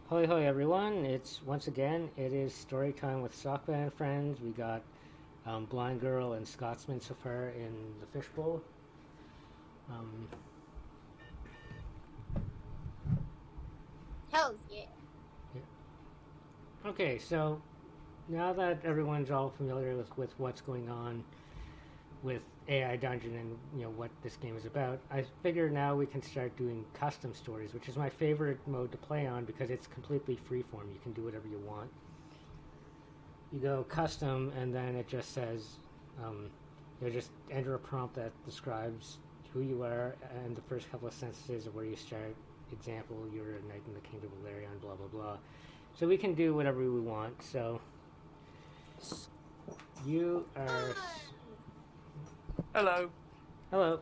Hoy hoy everyone, it's once again, it is story time with Sockbat and friends. We got Blind Girl and Scotsman so far in the fishbowl. Um, Hells yeah. yeah. Okay, so now that everyone's all familiar with what's going on with AI Dungeon and what this game is about, I figure now we can start doing custom stories, which is my favorite mode to play on because it's completely freeform. You can do whatever you want. You go custom, and then it just says, just enter a prompt that describes who you are and the first couple of sentences of where you start. Example, you're a knight in the kingdom of Larion, blah blah blah. So we can do whatever we want. So you are. Hello. Hello.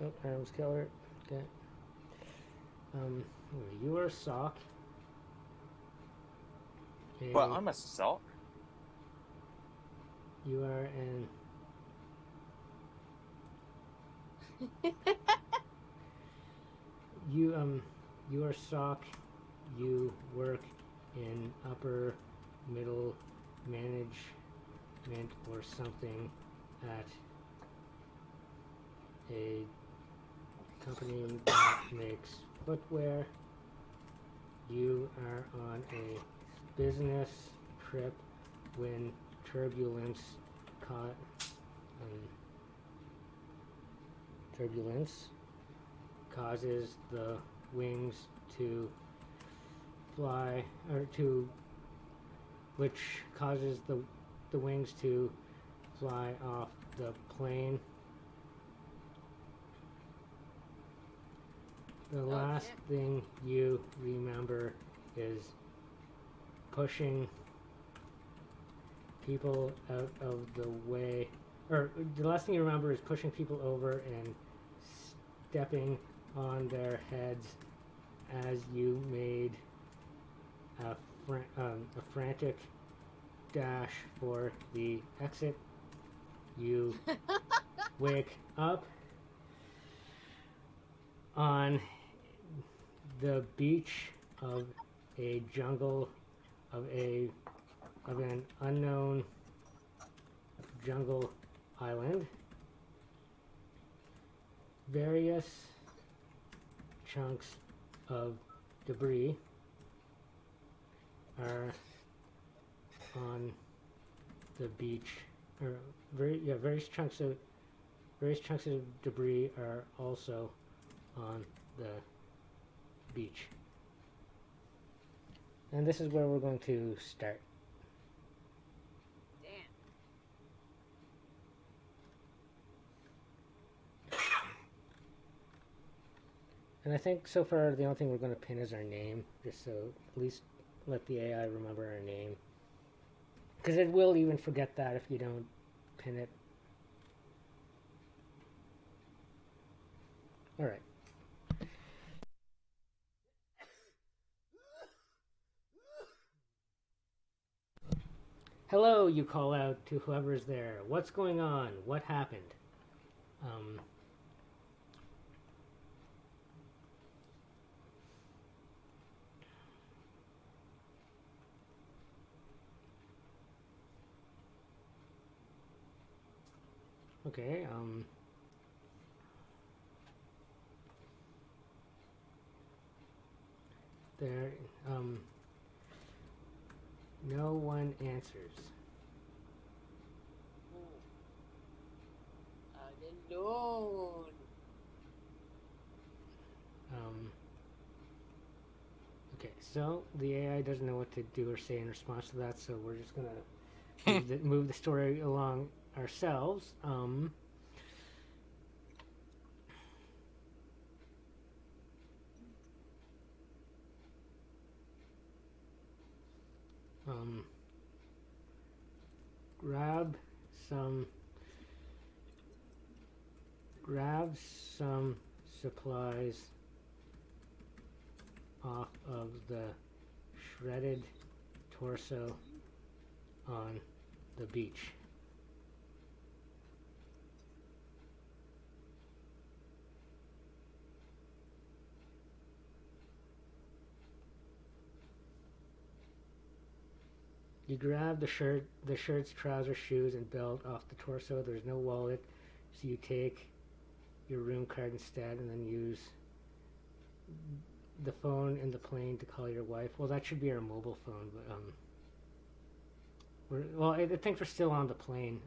Oh, Adam's killer. Okay. Um, you are Sock. Well, I'm a sock. You are an. You are Sock. You work in upper middle management or something at a company that makes footwear. You are on a business trip when turbulence caught turbulence causes the wings to fly or to which causes the wings to fly off the plane. The last thing you remember is pushing people out of the way, or the last thing you remember is pushing people over and stepping on their heads as you made a frantic dash for the exit. You wake up on the beach of a jungle of an unknown jungle island. Various chunks of debris are on the beach, or various chunks of debris are also on the beach. And this is where we're going to start. And I think so far the only thing we're going to pin is our name, just so at least let the AI remember our name. Because it will even forget that if you don't pin it. Alright. Hello, you call out to whoever's there. What's going on? What happened? Okay, there, no one answers. Alone. Okay, so the AI doesn't know what to do or say in response to that, so we're just gonna move the story along ourselves. Grab some grab some supplies off of the shredded torso on the beach. You grab the shirts, trousers, shoes, and belt off the torso. There's no wallet, so you take your room card instead, and then use the phone in the plane to call your wife. Well, that should be our mobile phone, but I think we're still on the plane.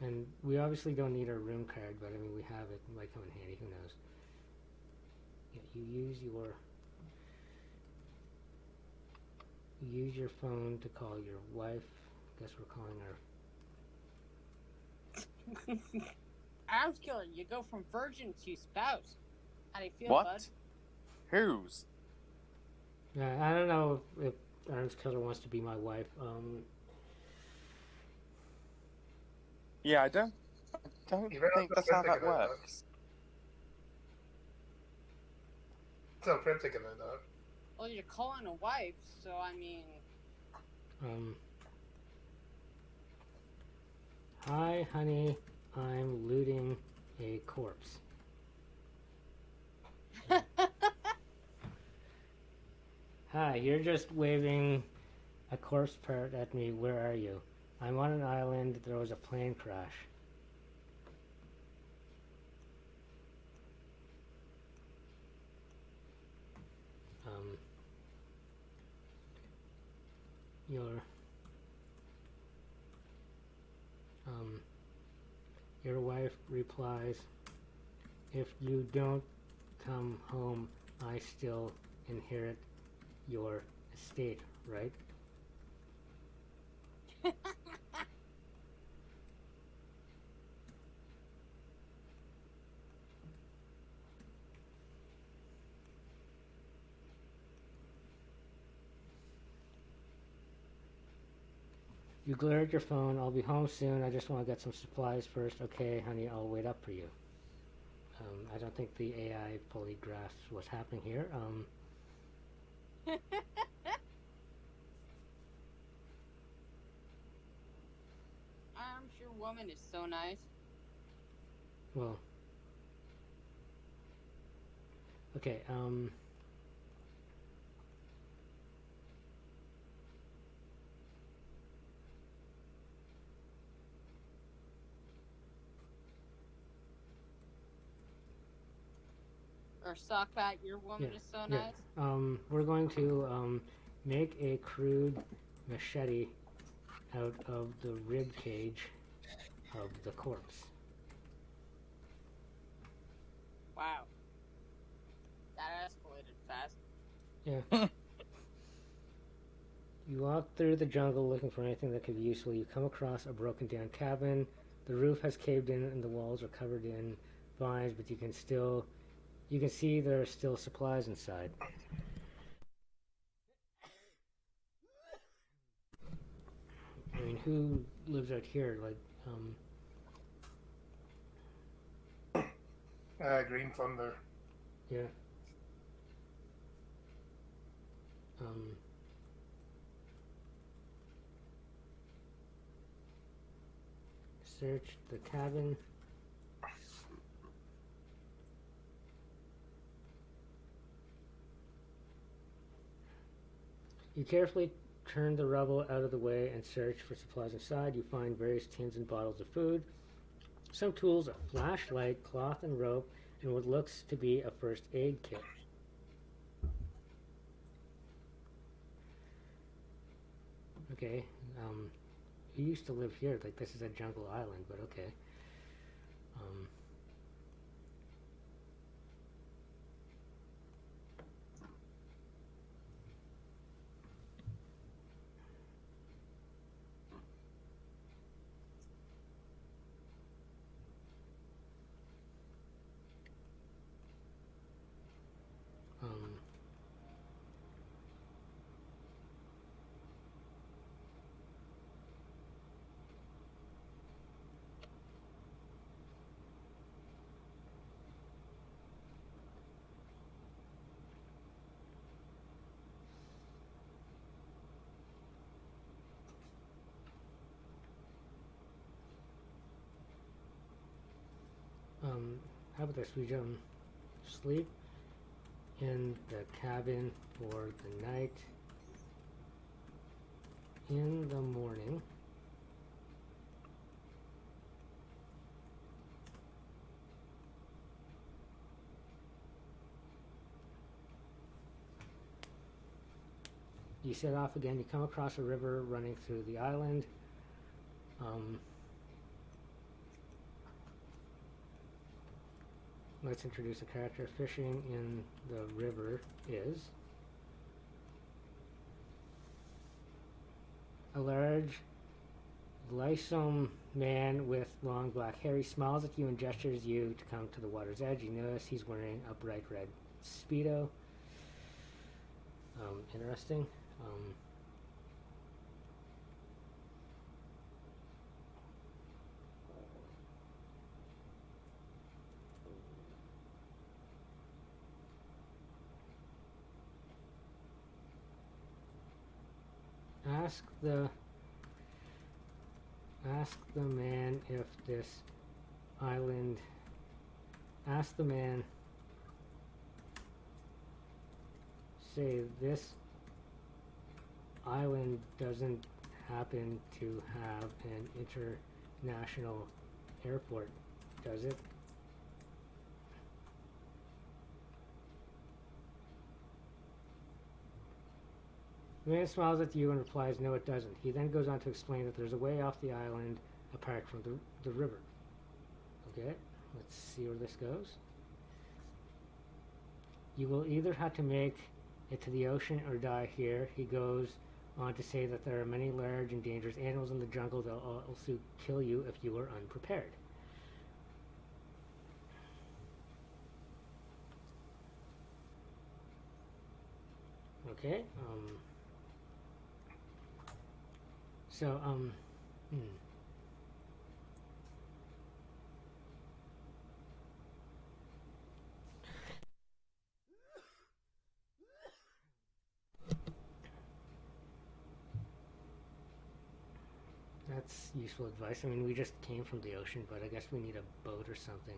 And we obviously don't need our room card, but I mean, we have it. It might come in handy. Who knows? Yeah, you use your phone to call your wife. Guess we're calling our. Arms killer, you go from virgin to spouse. How do you feel, What? bud? Whose? I don't know if Arms Killer wants to be my wife. Yeah, I don't think that's how that works. So I'm thinking of that. Well, you're calling a wife, so I mean. Hi, honey. I'm looting a corpse. Hi, you're just waving a corpse part at me. Where are you? I'm on an island. There was a plane crash. Your wife replies, if you don't come home, I still inherit your estate, right? You glare at your phone. I'll be home soon. I just want to get some supplies first. Okay, honey, I'll wait up for you. I don't think the AI fully grasps what's happening here. I'm sure woman is so nice. Well, okay, Or Sockbat, your woman is so nice. we're going to make a crude machete out of the rib cage of the corpse. Wow. That escalated fast. Yeah. You walk through the jungle looking for anything that could be useful. You come across a broken down cabin. The roof has caved in and the walls are covered in vines, but you can see there are still supplies inside. I mean, who lives out here? Like, Green Thunder. yeah. Search the cabin. You carefully turn the rubble out of the way and search for supplies inside. You find various tins and bottles of food, some tools, a flashlight, cloth and rope, and what looks to be a first aid kit. Okay, you used to live here. Like, this is a jungle island, but okay. how about this? We sleep in the cabin for the night. In the morning, you set off again. You come across a river running through the island. Let's introduce a character. Fishing in the river is a large, lithesome man with long black hair. He smiles at you and gestures you to come to the water's edge. You notice he's wearing a bright red Speedo. Interesting. Ask the man if this island. Ask the man. Say this island doesn't happen to have an international airport, does it? The man smiles at you and replies, no, it doesn't. He then goes on to explain that there's a way off the island apart from the river. Okay, let's see where this goes. You will either have to make it to the ocean or die here. He goes on to say that there are many large and dangerous animals in the jungle that will also kill you if you are unprepared. Okay, that's useful advice. I mean, we just came from the ocean, but I guess we need a boat or something.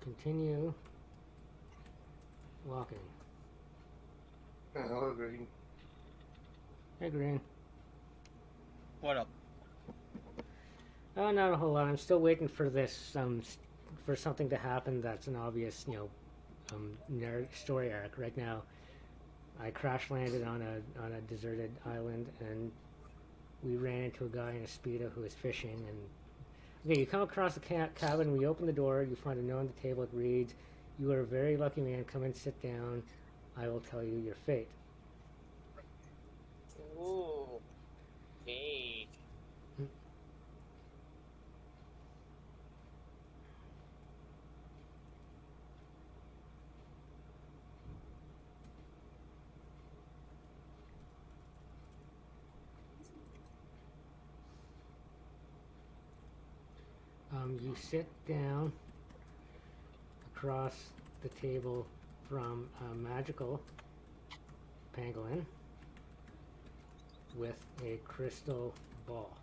Continue walking. Hello, Green. Hey, Green. What up? Oh, not a whole lot. I'm still waiting for this, for something to happen that's an obvious, story arc. Right now, I crash landed on a deserted island, and we ran into a guy in a Speedo who was fishing. And okay, you come across the cabin. We open the door. You find a note on the table. It reads, "You are a very lucky man. Come and sit down. I will tell you your fate." Ooh. Vague. You sit down across the table from a magical pangolin with a crystal ball.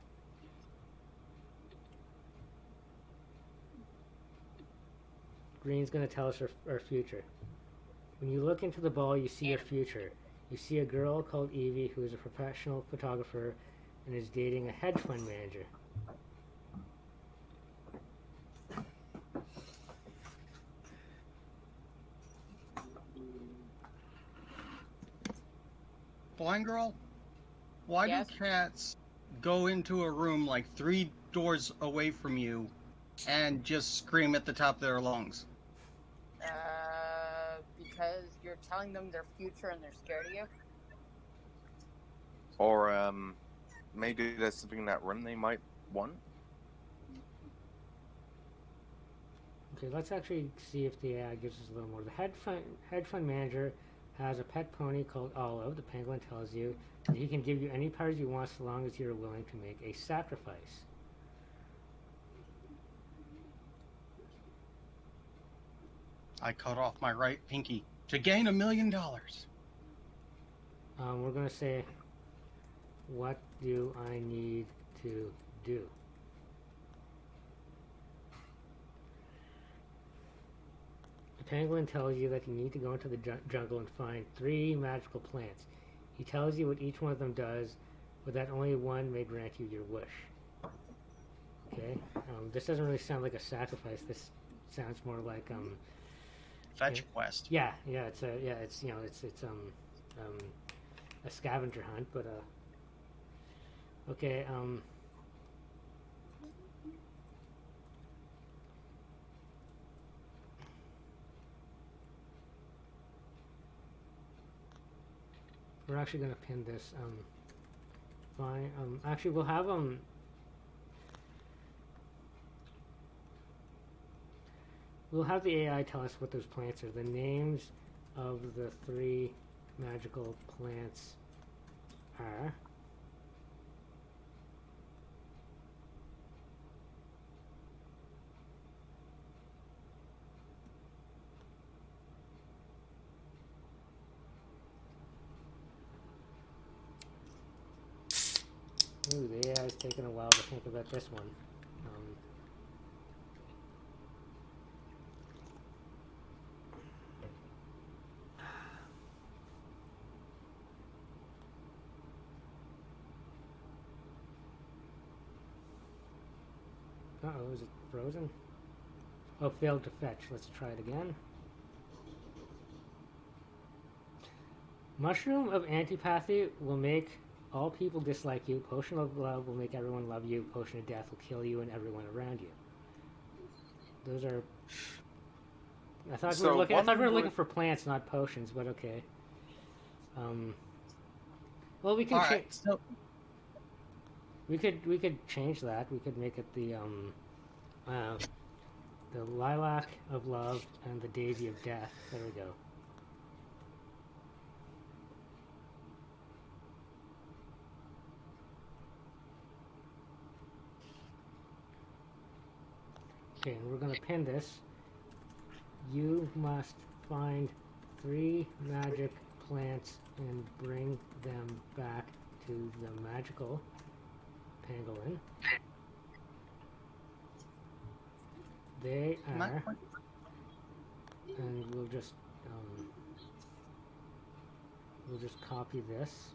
Green's going to tell us our future. When you look into the ball, you see your future. You see a girl called Evie who is a professional photographer and is dating a hedge fund manager. Blind girl? Why Yes? do cats go into a room like 3 doors away from you and just scream at the top of their lungs? Because you're telling them their future and they're scared of you? Or maybe there's something in that room they might want. Okay, let's actually see if the AI gives us a little more. The hedge fund manager has a pet pony called Olive. The penguin tells you that he can give you any powers you want so long as you're willing to make a sacrifice. I cut off my right pinky to gain $1 million. We're going to say, what do I need to do? The penguin tells you that you need to go into the jungle and find 3 magical plants. He tells you what each one of them does, but that only one may grant you your wish. Okay, this doesn't really sound like a sacrifice. This sounds more like Fetch quest. yeah, it's a it's a scavenger hunt, but okay, we're actually gonna pin this. Fine. Actually, we'll have we'll have the AI tell us what those plants are. The names of the 3 magical plants are. Ooh, the AI is taking a while to think about this one. Uh-oh, is it frozen? Oh, failed to fetch. Let's try it again. Mushroom of Antipathy will make all people dislike you. Potion of Love will make everyone love you. Potion of Death will kill you and everyone around you. Those are... I thought we were looking for plants, not potions, but okay. Well, we can we could change that. We could make it the Lilac of Love and the Daisy of Death. There we go. Okay, and we're going to pin this. You must find 3 magic plants and bring them back to the magical pangolin. They are, and we'll just copy this.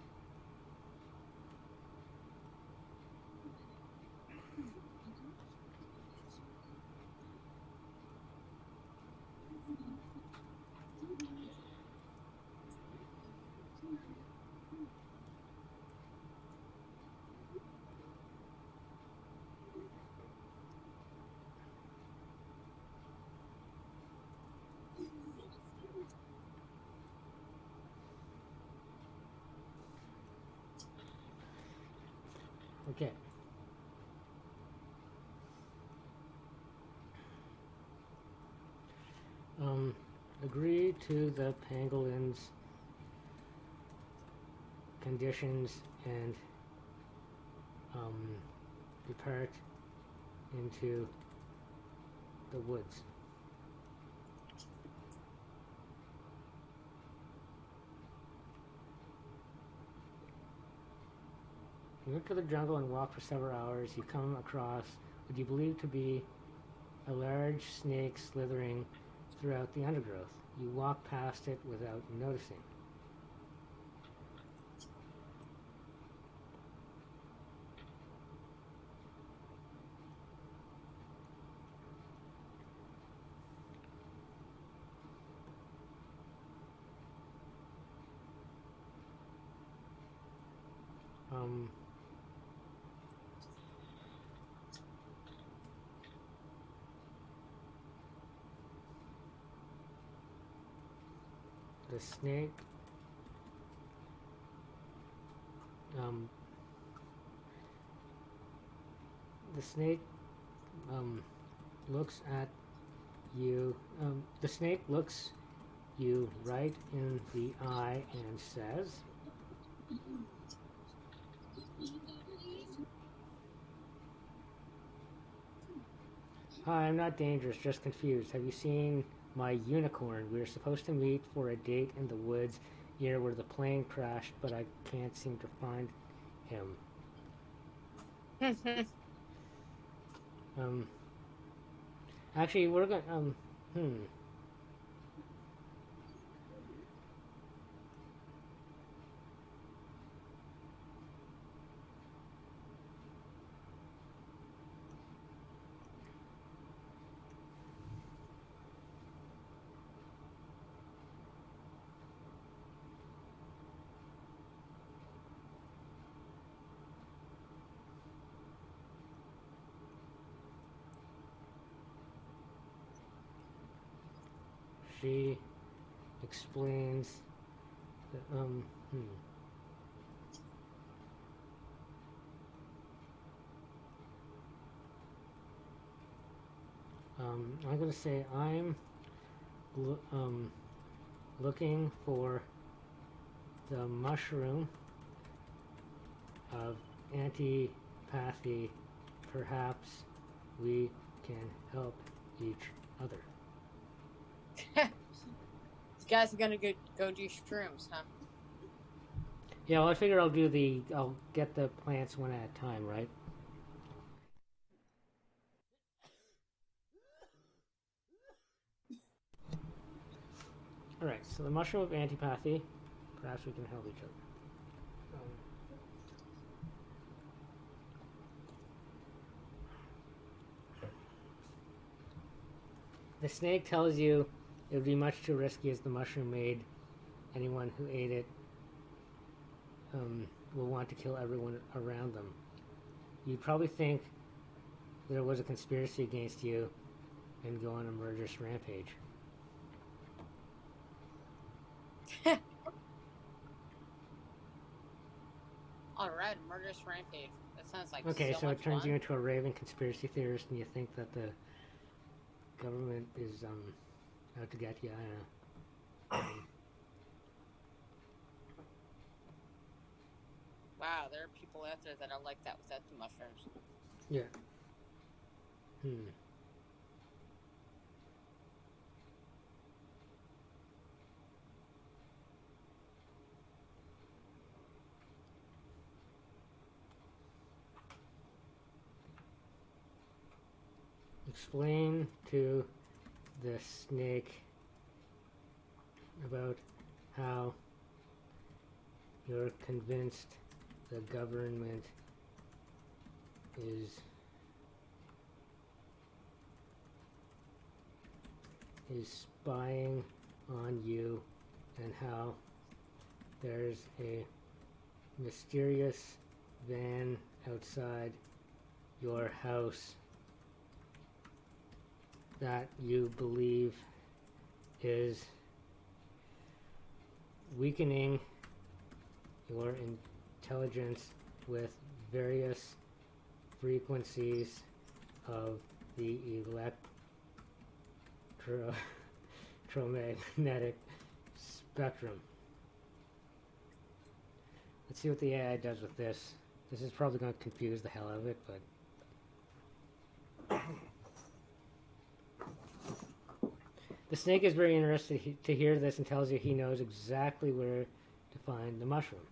Okay. Agree to the pangolin's conditions and depart into the woods. You enter the jungle and walk for several hours. You come across what you believe to be a large snake slithering throughout the undergrowth. You walk past it without noticing. The snake looks at you. The snake looks you right in the eye and says, "Hi, I'm not dangerous, just confused. Have you seen my unicorn? We were supposed to meet for a date in the woods near where the plane crashed, but I can't seem to find him." Actually, we're gonna, she explains that, I'm gonna say I'm looking for the mushroom of antipathy. Perhaps we can help each other. These guys are gonna go do shrooms, huh? Yeah, well, I figure I'll get the plants one at a time, right? Alright, so the mushroom of antipathy. Perhaps we can help each other. The snake tells you it would be much too risky as the mushroom made anyone who ate it will want to kill everyone around them. You'd probably think there was a conspiracy against you and go on a murderous rampage. Alright, a murderous rampage. That sounds like Okay, so much it turns fun. you into a raving conspiracy theorist and you think that the government is out to get you. I don't know. Wow, there are people out there that are like that without the mushrooms. Yeah. Explain to the snake about how you're convinced the government is spying on you and how there's a mysterious van outside your house that you believe is weakening your intelligence with various frequencies of the electromagnetic spectrum. Let's see what the AI does with this. This is probably going to confuse the hell out of it, but the snake is very interested to hear this and tells you he knows exactly where to find the mushroom.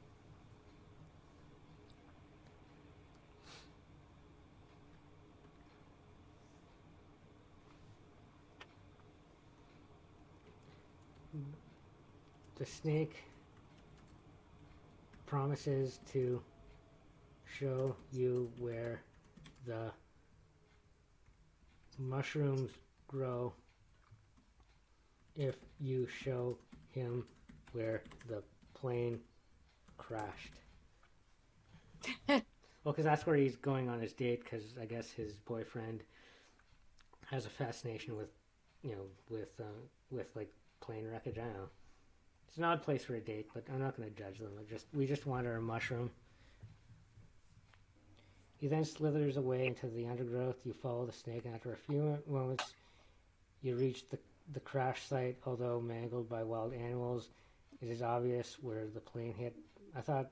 The snake promises to show you where the mushrooms grow if you show him where the plane crashed. Well, because that's where he's going on his date, because I guess his boyfriend has a fascination with, with like plane wreckage. I don't know. It's an odd place for a date, but I'm not going to judge them. We just want our mushroom. He then slithers away into the undergrowth. You follow the snake, and after a few moments, you reach the crash site, although mangled by wild animals, it is obvious where the plane hit. I thought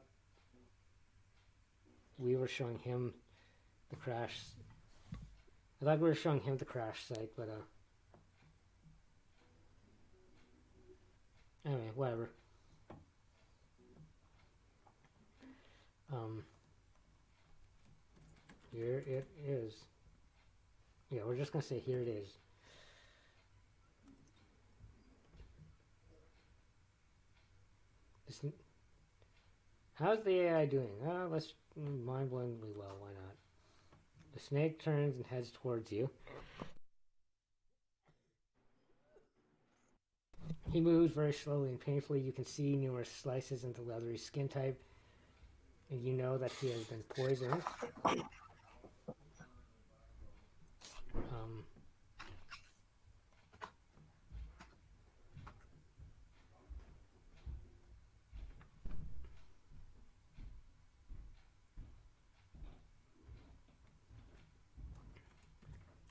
we were showing him the crash. I thought we were showing him the crash site, but anyway, whatever. Here it is. Yeah, we're just gonna say here it is. How's the AI doing? Let's mind-blowingly well. Why not? The snake turns and heads towards you. He moves very slowly and painfully. You can see numerous slices into leathery skin type, and you know that he has been poisoned.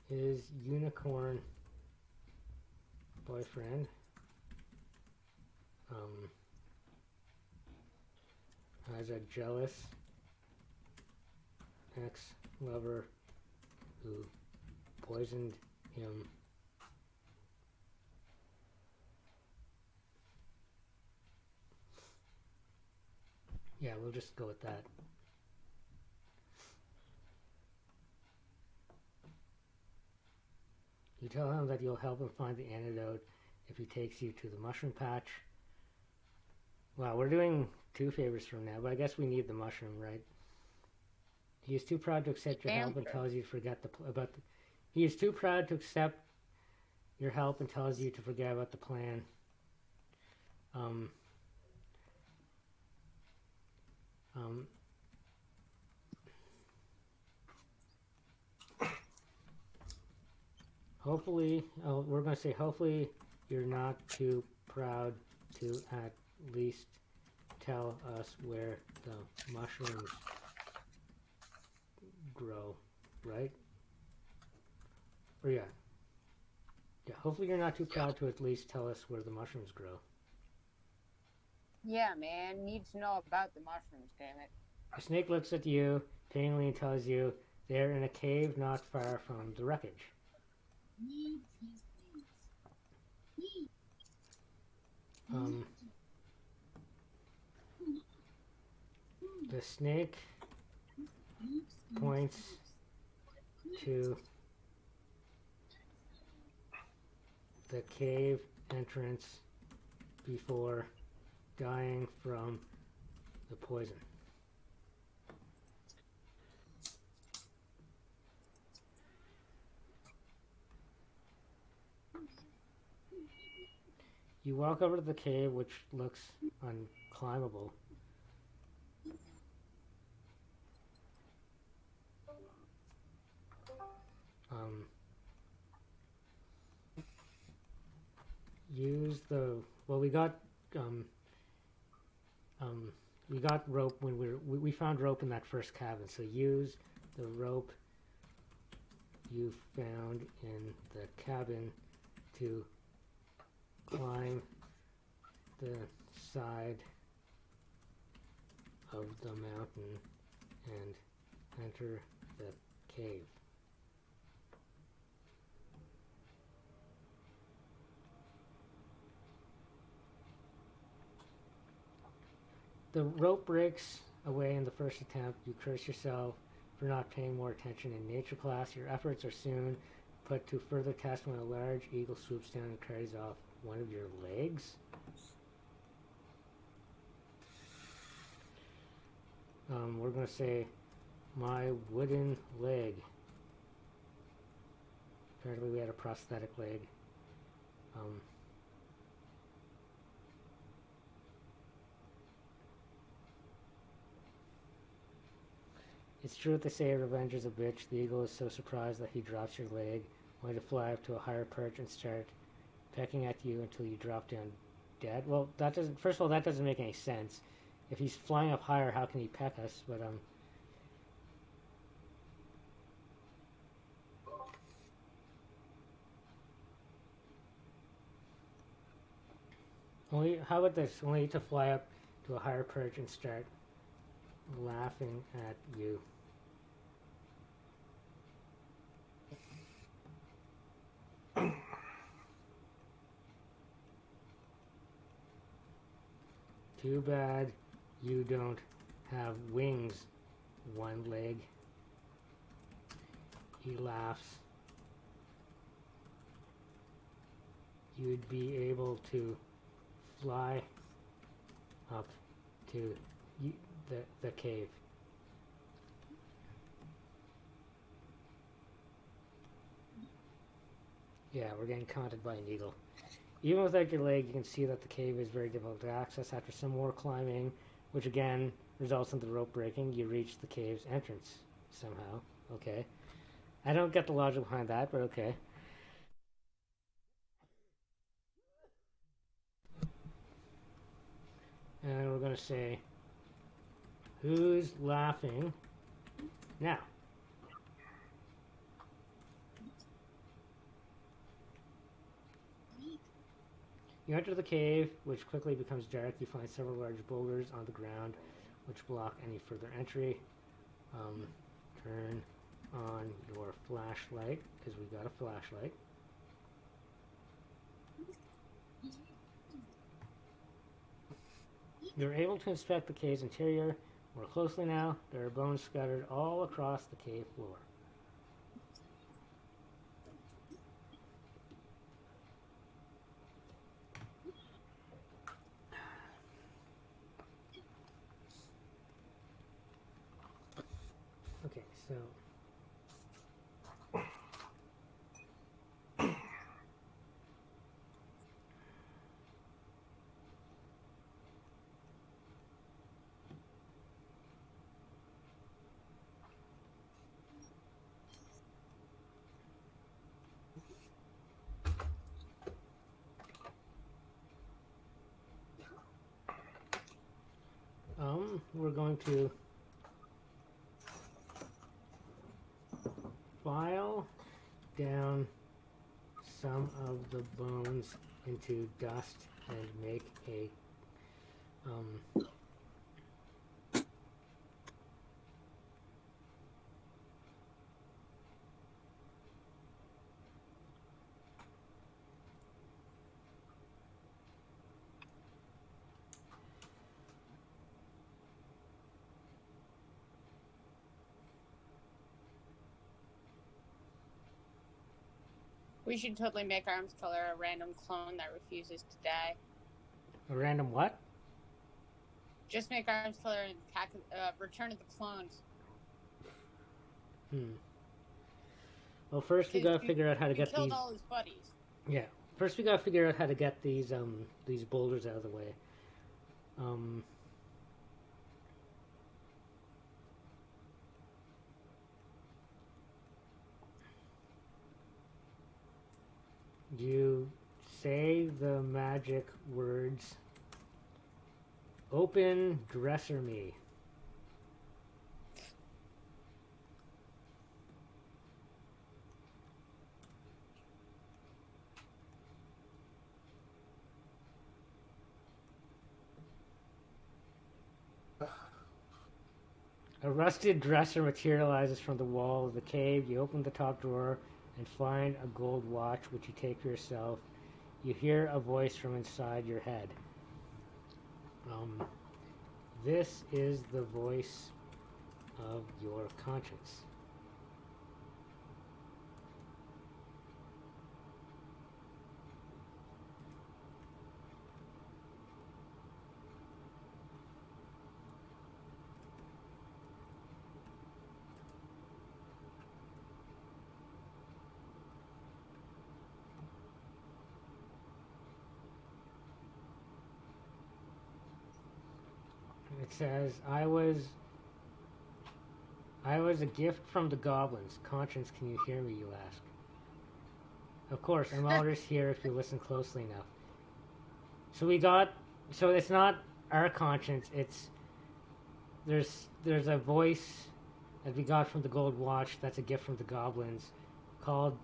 His unicorn boyfriend has a jealous ex-lover who poisoned him. Yeah, we'll just go with that. You tell him that you'll help him find the antidote if he takes you to the mushroom patch. Wow, we're doing 2 favors from now, but I guess we need the mushroom, right? He is too proud to accept your help and tells you to forget He is too proud to accept your help and tells you to forget about the plan. Hopefully, we're going to say hopefully you're not too proud to at least tell us where the mushrooms grow, right? Or yeah, hopefully you're not too proud to at least tell us where the mushrooms grow. Yeah, man. Need to know about the mushrooms, damn it. The snake looks at you painfully and tells you they're in a cave not far from the wreckage. The snake points to the cave entrance before dying from the poison. You walk over to the cave, which looks unclimbable. Use the we got rope when we found rope in that first cabin. So use the rope you found in the cabin to climb the side of the mountain and enter the cave. The rope breaks away in the first attempt. You curse yourself for not paying more attention in nature class. Your efforts are soon put to further test when a large eagle swoops down and carries off one of your legs. We're going to say, my wooden leg. Apparently we had a prosthetic leg. It's true what they say, revenge is a bitch. The eagle is so surprised that he drops your leg, only to fly up to a higher perch and start pecking at you until you drop down dead. Well, that doesn't. First of all, that doesn't make any sense. If he's flying up higher, how can he peck us? But Only, how about this? Only to fly up to a higher perch and start laughing at you. Too bad you don't have wings, one leg. He laughs. You'd be able to fly up to the cave. Yeah, we're getting counted by an eagle. Even without your leg, you can see that the cave is very difficult to access. After some more climbing, which again results in the rope breaking, you reach the cave's entrance somehow. Okay. I don't get the logic behind that, but okay. And we're going to say, who's laughing now? You enter the cave, which quickly becomes dark. You find several large boulders on the ground, which block any further entry. Turn on your flashlight, because we got a flashlight. You're able to inspect the cave's interior more closely now. There are bones scattered all across the cave floor. Okay, so we're going to file down some of the bones into dust and make a We should totally make Arms Color a random clone that refuses to die. a random what? Just make Arms Color and Return of the Clones. Well, first we gotta figure out how to get killed these. all his buddies. Yeah. First we gotta figure out how to get these boulders out of the way. You say the magic words. Open dresser me. A rusted dresser materializes from the wall of the cave. You open the top drawer and find a gold watch, which you take for yourself. You hear a voice from inside your head. This is the voice of your conscience. It says, I was a gift from the goblins. Conscience, can you hear me, you ask? Of course, I'm always here if you listen closely enough. So it's not our conscience, it's, there's a voice that we got from the gold watch that's a gift from the goblins called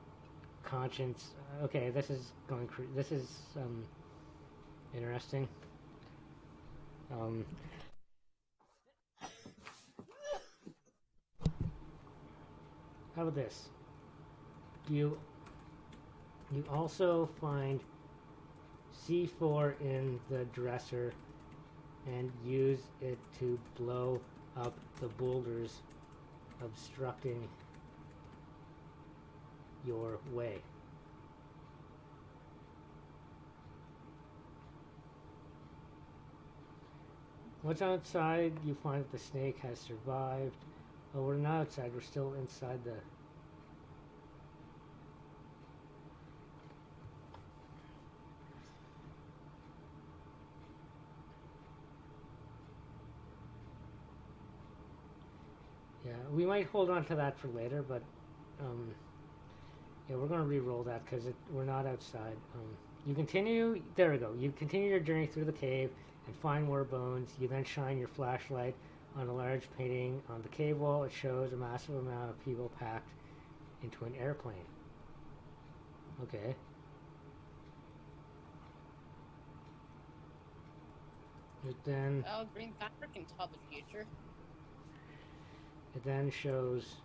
conscience. Okay, this is Interesting. How about this? You also find C4 in the dresser and use it to blow up the boulders obstructing your way. Once outside, you find that the snake has survived. Oh, we're not outside, we're still inside the... Yeah, we might hold on to that for later, but yeah, we're going to re-roll that because we're not outside. You continue, there we go. You continue your journey through the cave and find more bones. You then shine your flashlight on a large painting on the cave wall. It shows a massive amount of people packed into an airplane. Okay. It then... Oh, Green Panther can tell the future. It then shows...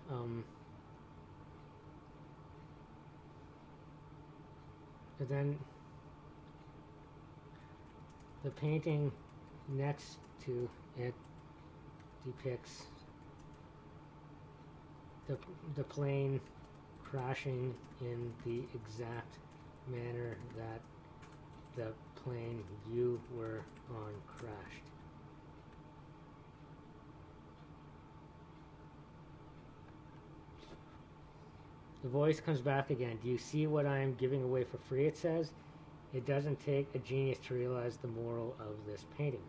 and then the painting next to it depicts the plane crashing in the exact manner that the plane you were on crashed. The voice comes back again. Do you see what I am giving away for free? It says. It doesn't take a genius to realize the moral of this painting.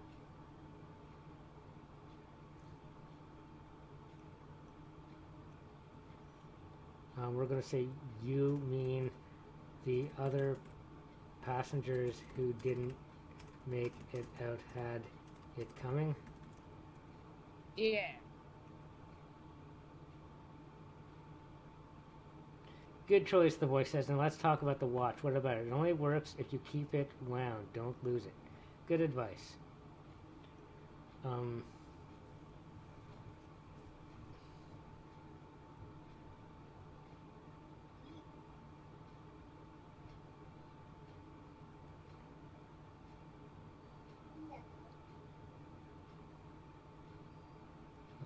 We're going to say you mean the other passengers who didn't make it out had it coming? Yeah. Good choice, the voice says, and let's talk about the watch. What about it? It only works if you keep it wound. Don't lose it. Good advice.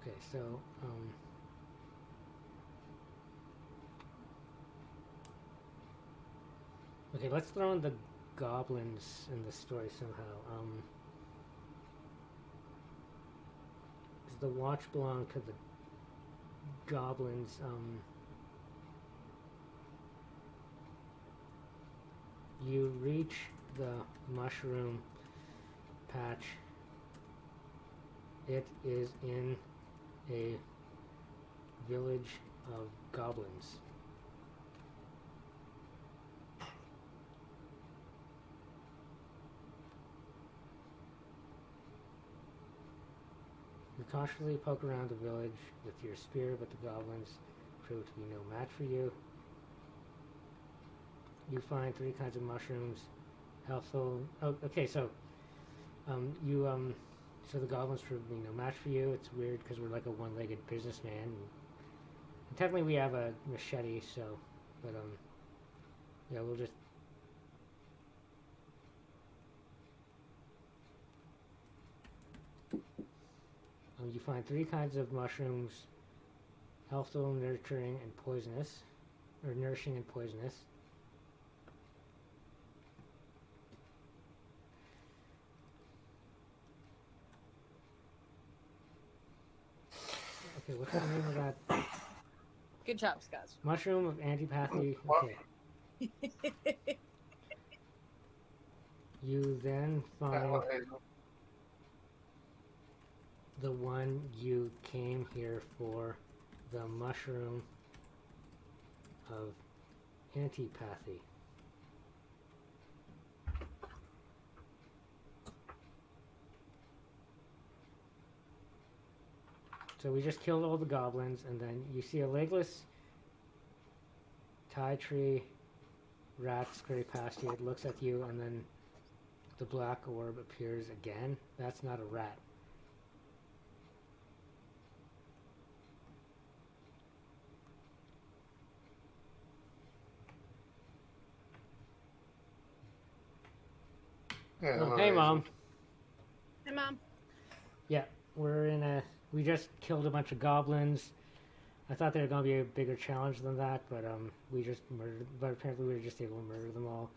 Okay, so, okay, let's throw in the goblins in the story somehow. Does the watch belong to the goblins? You reach the mushroom patch. It is in a village of goblins. You cautiously poke around the village with your spear, but the goblins prove to be no match for you. You find 3 kinds of mushrooms, healthful... Oh, okay, so... So the goblins prove to be no match for you. It's weird because we're like a one-legged businessman. And technically we have a machete, so... But, yeah, we'll just... you find 3 kinds of mushrooms, healthful, nurturing, and poisonous. Or nourishing and poisonous. Okay, what's the name of that? Good job, Scott. Mushroom of antipathy. Okay. You then find the one you came here for, the mushroom of antipathy. So we just killed all the goblins, and then you see a legless tie tree rat scurry past you. It looks at you and then the black orb appears again. That's not a rat. Yeah, Oh, hello, hey, Asian. Mom. Hey, Mom. Yeah, we're in a. We just killed a bunch of goblins. I thought they were going to be a bigger challenge than that, but we just murdered. But apparently, we were just able to murder them all.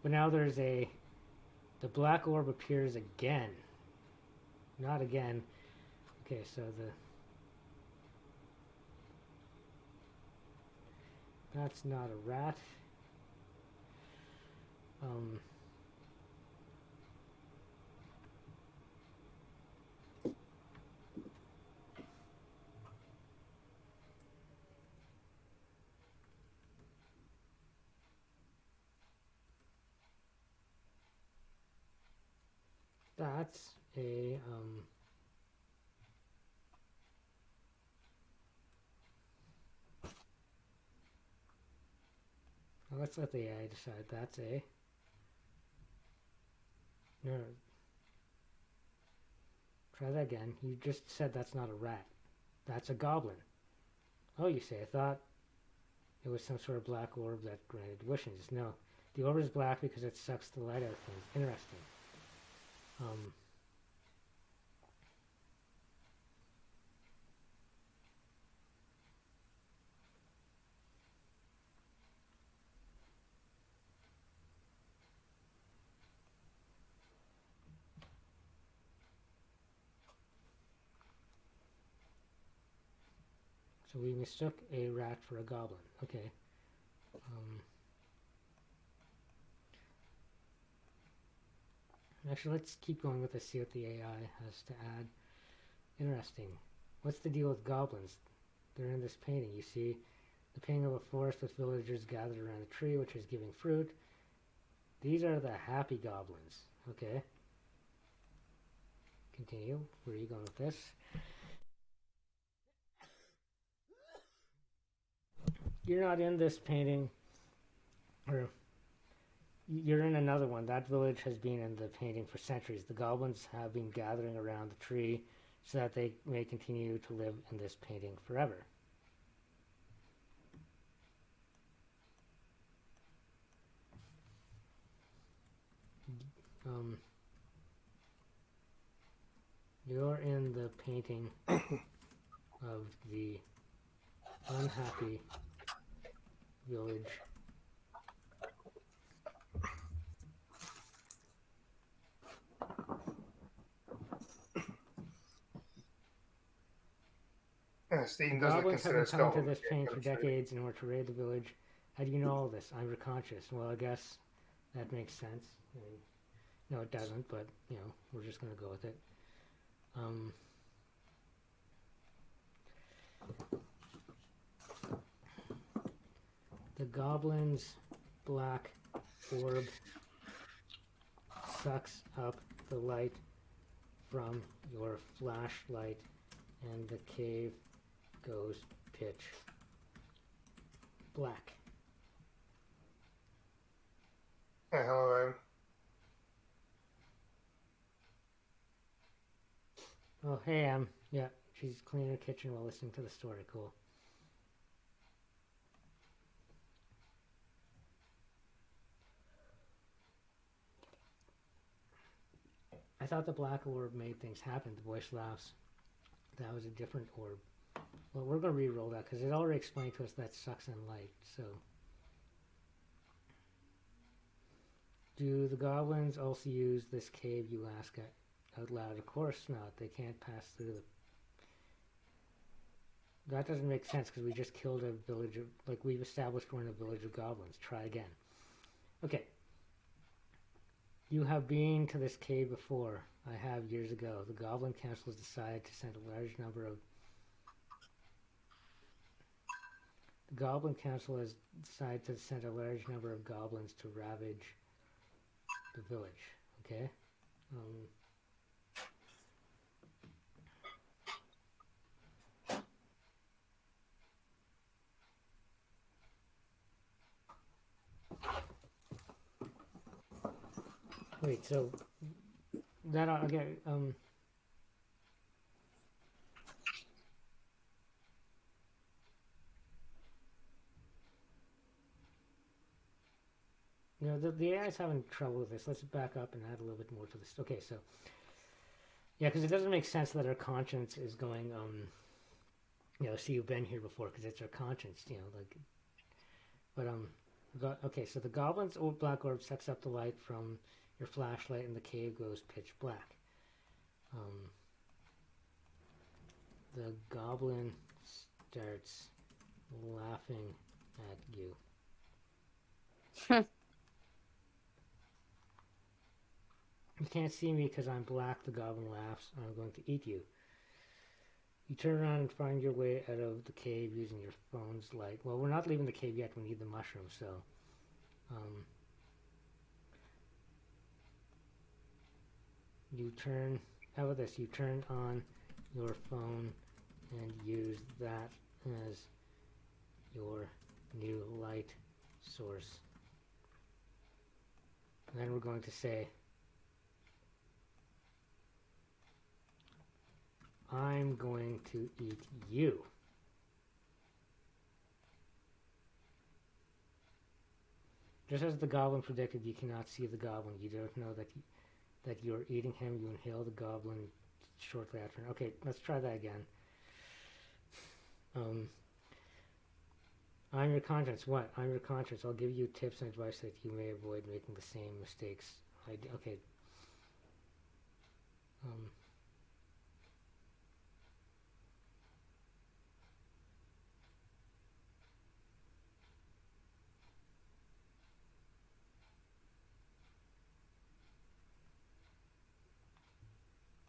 But now there's a. The black orb appears again. Not again. Okay, so the. That's not a rat. That's a well, let's let the AI decide. That's a no. Try that again. You just said that's not a rat. That's a goblin. Oh, you say. I thought it was some sort of black orb that granted wishes. No, the orb is black because it sucks the light out of things. Interesting. So we mistook a rat for a goblin. Okay. Actually, let's keep going with this, see what the AI has to add. Interesting. What's the deal with goblins? They're in this painting. You see the painting of a forest with villagers gathered around a tree which is giving fruit. These are the happy goblins. Okay. Continue. Where are you going with this? You're not in this painting, or you're in another one. That village has been in the painting for centuries. The goblins have been gathering around the tree so that they may continue to live in this painting forever. You're in the painting of the unhappy village. Steam The doesn't goblins have consider been coming to Scotland this a painting for country. decades in order to raid the village. How do you know all this? I'm reconscious. Well, I guess that makes sense. I mean, no, it doesn't, but, you know, we're just going to go with it. The goblin's black orb sucks up the light from your flashlight and the cave goes pitch black. Hey, hello, Oh, hey, yeah, she's cleaning her kitchen while listening to the story. Cool. I thought the black orb made things happen. The voice laughs. That was a different orb. Well, we're going to re-roll that because it already explained to us that sucks in light. So, do the goblins also use this cave, you ask out loud? Of course not. They can't pass through the... That doesn't make sense because we just killed a village of... Like, we've established we're in a village of goblins. Try again. Okay. You have been to this cave before. I have years ago. The Goblin Council has decided to send a large number of... The Goblin Council has decided to send a large number of goblins to ravage the village. Okay? Wait, so that okay. You know, the AI is having trouble with this. Let's back up and add a little bit more to this. Okay, so yeah, because it doesn't make sense that our conscience is going, you know, see, you've been here before, because it's our conscience, you know, like, but okay, so the goblin's old black orb sucks up the light from your flashlight, and the cave goes pitch black. The goblin starts laughing at you. You can't see me because I'm black, the goblin laughs. I'm going to eat you. You turn around and find your way out of the cave using your phone's light. Well, we're not leaving the cave yet. We need the mushroom, so... you turn... How about this? You turn on your phone and use that as your new light source. And then we're going to say... I'm going to eat you. Just as the goblin predicted, you cannot see the goblin. You don't know that you're eating him. You inhale the goblin shortly after. Okay, let's try that again. I'm your conscience. What? I'm your conscience. I'll give you tips and advice that you may avoid making the same mistakes. Okay.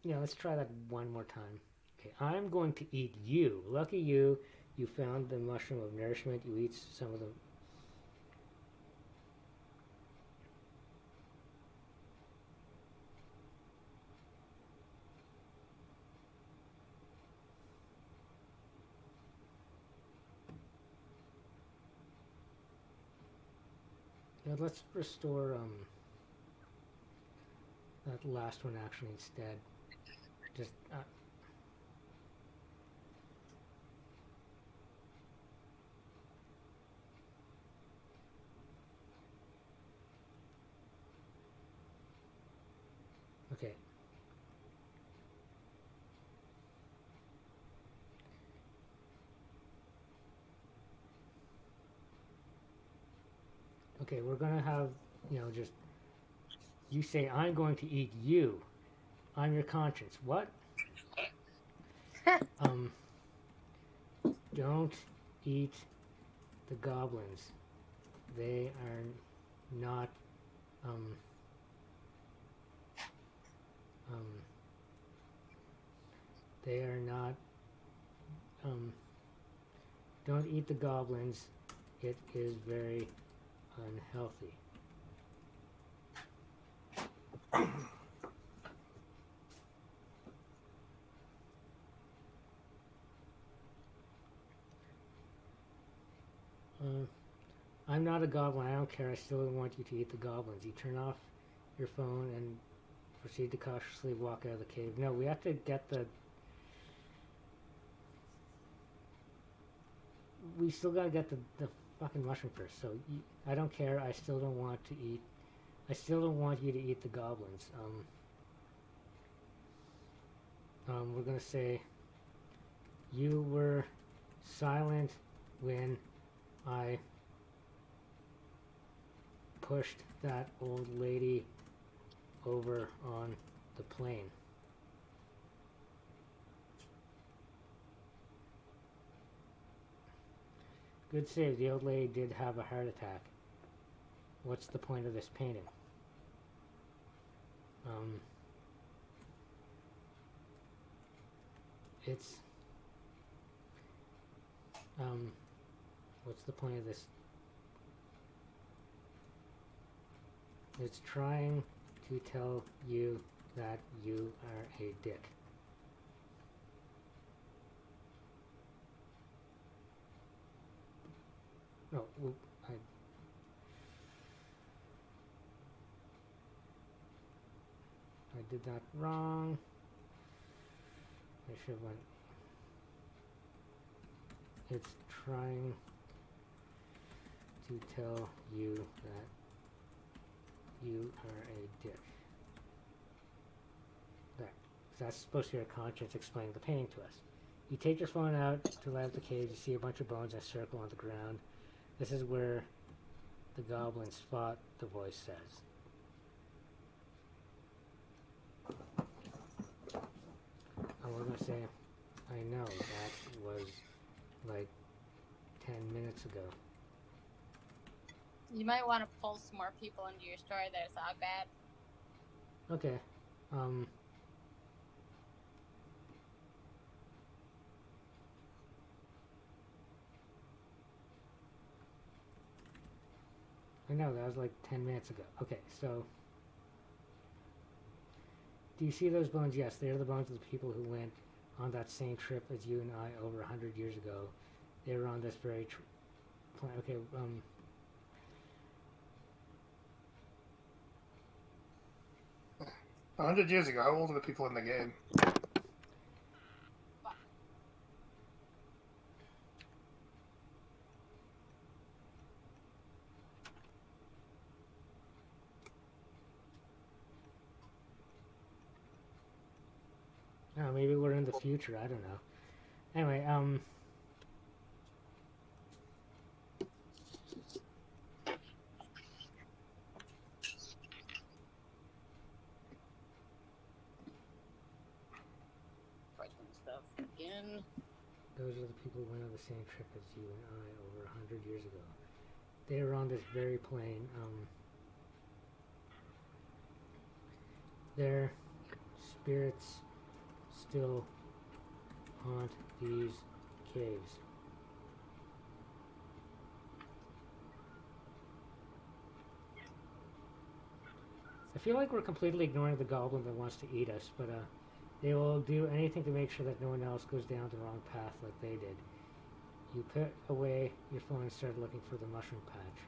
Yeah, let's try that one more time. Okay, I'm going to eat you. Lucky you. You found the mushroom of nourishment. You eat some of them. Now let's restore that last one actually instead. Just okay. Okay, we're gonna have, you know, just you say I'm going to eat you. I'm your conscience. What? Don't eat the goblins. They are not they are not don't eat the goblins. It is very unhealthy. I'm not a goblin. I don't care. I still want you to eat the goblins. You turn off your phone and proceed to cautiously walk out of the cave. No, we have to get the... We still gotta get the fucking mushroom first. So I don't care. I still don't want to eat... I still don't want you to eat the goblins. We're gonna say... You were silent when I pushed that old lady over on the plane. Good save. The old lady did have a heart attack. What's the point of this painting? It's what's the point of this? It's trying to tell you that you are a dick. No, did that wrong. I should have went. It's trying to tell you that you are a dick. There. So that's supposed to be our conscience explaining the painting to us. You take your phone out to light up the cage. You see a bunch of bones in a circle on the ground. This is where the goblins fought, the voice says. And we're going to say, I know, that was like 10 minutes ago. You might want to pull some more people into your story there, Sockbat. Okay. I know, that was like 10 minutes ago. Okay, so... Do you see those bones? Yes, they're the bones of the people who went on that same trip as you and I over 100 years ago. They were on this very planet. Okay, 100 years ago, how old are the people in the game? oh, maybe we're in the future. I don't know. Anyway, Question stuff again. those are the people who went on the same trip as you and I over 100 years ago. They were on this very plane. Their spirits still haunt these caves. I feel like we're completely ignoring the goblin that wants to eat us, but they will do anything to make sure that no one else goes down the wrong path like they did. You put away your phone and start looking for the mushroom patch.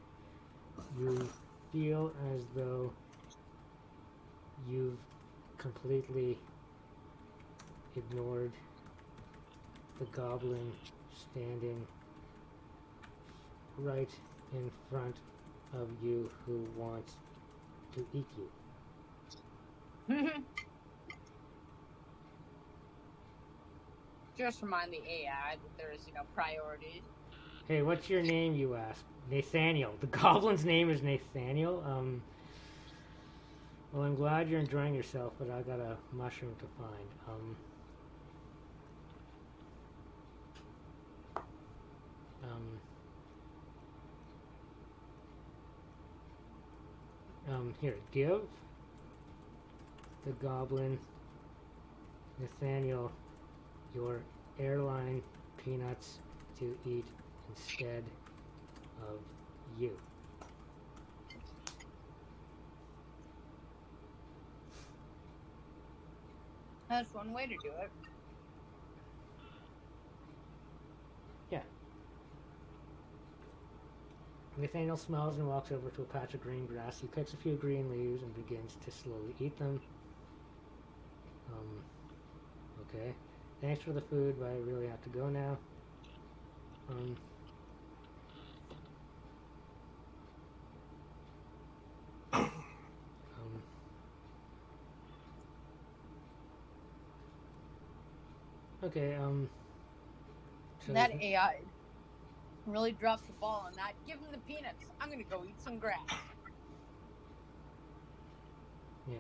You feel as though you've completely ignored the goblin standing right in front of you who wants to eat you. Just remind the AI that there's, priorities. Hey, what's your name, you ask? Nathaniel. The goblin's name is Nathaniel. Well, I'm glad you're enjoying yourself, but I got a mushroom to find. Here, give the goblin Nathaniel your airline peanuts to eat instead of you. That's one way to do it. Yeah. Nathaniel smells and walks over to a patch of green grass. He picks a few green leaves and begins to slowly eat them. Okay. Thanks for the food, but I really have to go now. Okay, so That AI really dropped the ball on that. Give him the peanuts. I'm gonna go eat some grass. yeah.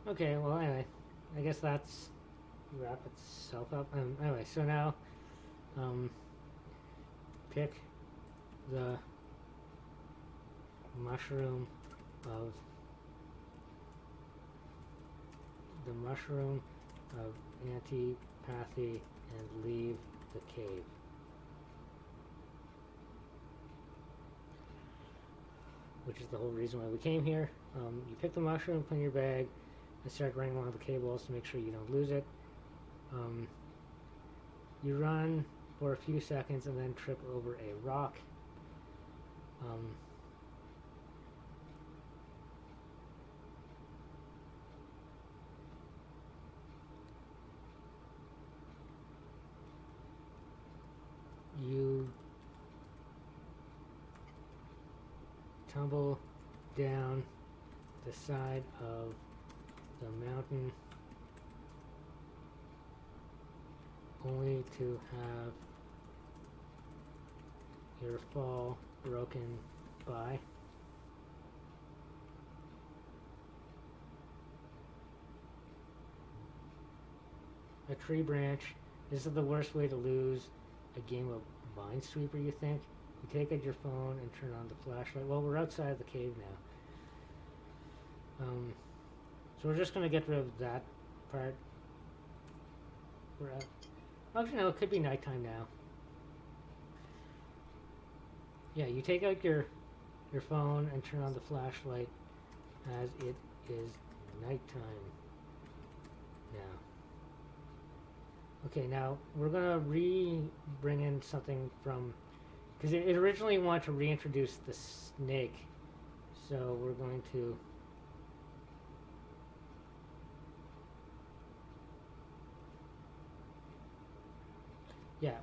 Okay, well, anyway, I guess that's wrap itself up. Anyway, so now, pick the mushroom of antipathy and leave the cave. Which is the whole reason why we came here. You pick the mushroom, put in your bag, and start running along the cave walls to make sure you don't lose it. You run for a few seconds and then trip over a rock. tumble down the side of the mountain only to have your fall broken by a tree branch. This is the worst way to lose a game of Minesweeper, you think? You take out your phone and turn on the flashlight. Well, we're outside the cave now. So we're just going to get rid of that part. We're out. Actually, no, it could be nighttime now. Yeah, you take out your phone and turn on the flashlight as it is nighttime now. Okay, now we're gonna bring in something from, because it originally wanted to reintroduce the snake, so we're going to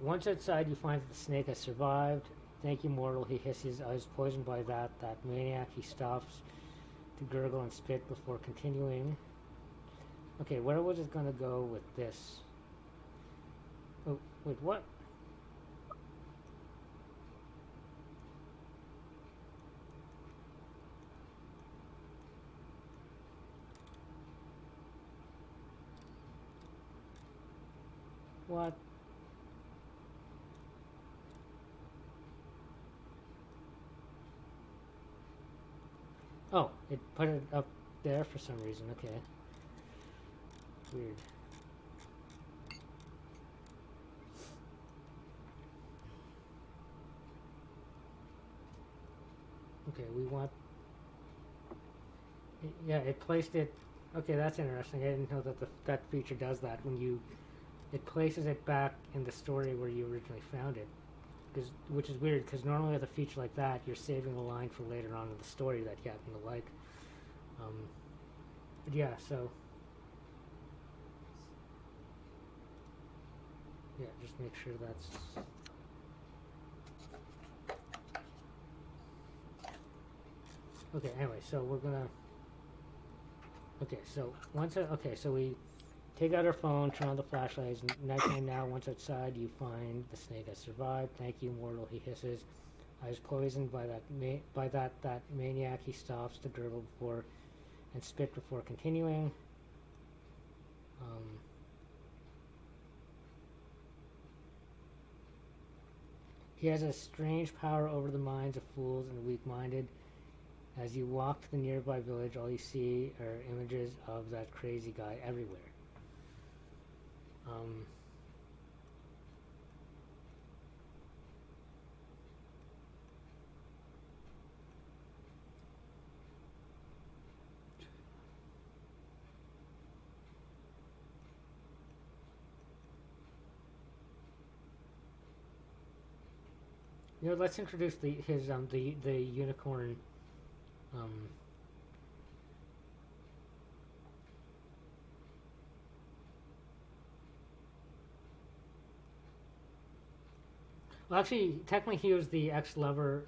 once outside you find that the snake has survived. Thank you, mortal, he hisses. I was poisoned by that maniac. He stops to gurgle and spit before continuing. Okay, where was it gonna go with this? Oh, wait, what? What? Oh, it put it up there for some reason. Okay. Weird. Okay, we want... Yeah, it placed it... Okay, that's interesting. I didn't know that that feature does that. When you... It places it back in the story where you originally found it. Which is weird, because normally with a feature like that, you're saving a line for later on in the story that you happen to like. But yeah, so... Yeah, just make sure that's... Okay, anyway, so we're gonna... Okay, so so we take out our phone, turn on the flashlights. Nighttime now. Once outside, you find the snake has survived. Thank you, mortal, he hisses. I was poisoned by that maniac. He stops to gurgle before and spit before continuing. He has a strange power over the minds of fools and the weak-minded. As you walk to the nearby village, all you see are images of that crazy guy everywhere. Let's introduce the unicorn. Well, actually, technically, he was the ex-lover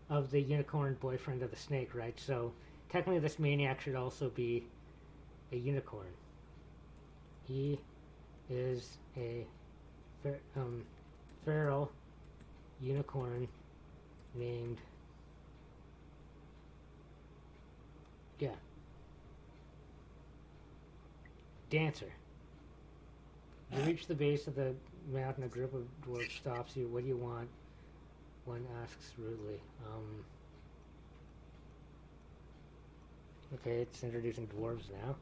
of the unicorn boyfriend of the snake, right? So technically, this maniac should also be a unicorn. He is a feral unicorn named Dancer. You reach the base of the mountain. A group of dwarves stops you. What do you want? One asks rudely. Okay, it's introducing dwarves now.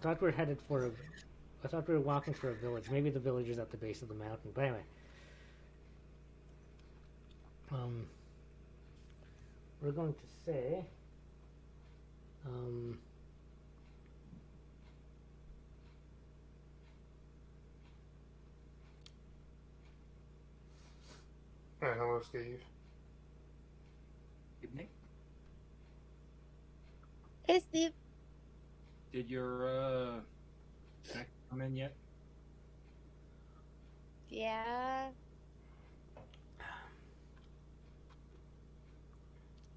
Thought we were headed for I thought we were walking for a village. Maybe the village is at the base of the mountain. But anyway. We're going to say... hello, Steve. Evening. Hey, Steve. Did your neck come in yet? Yeah.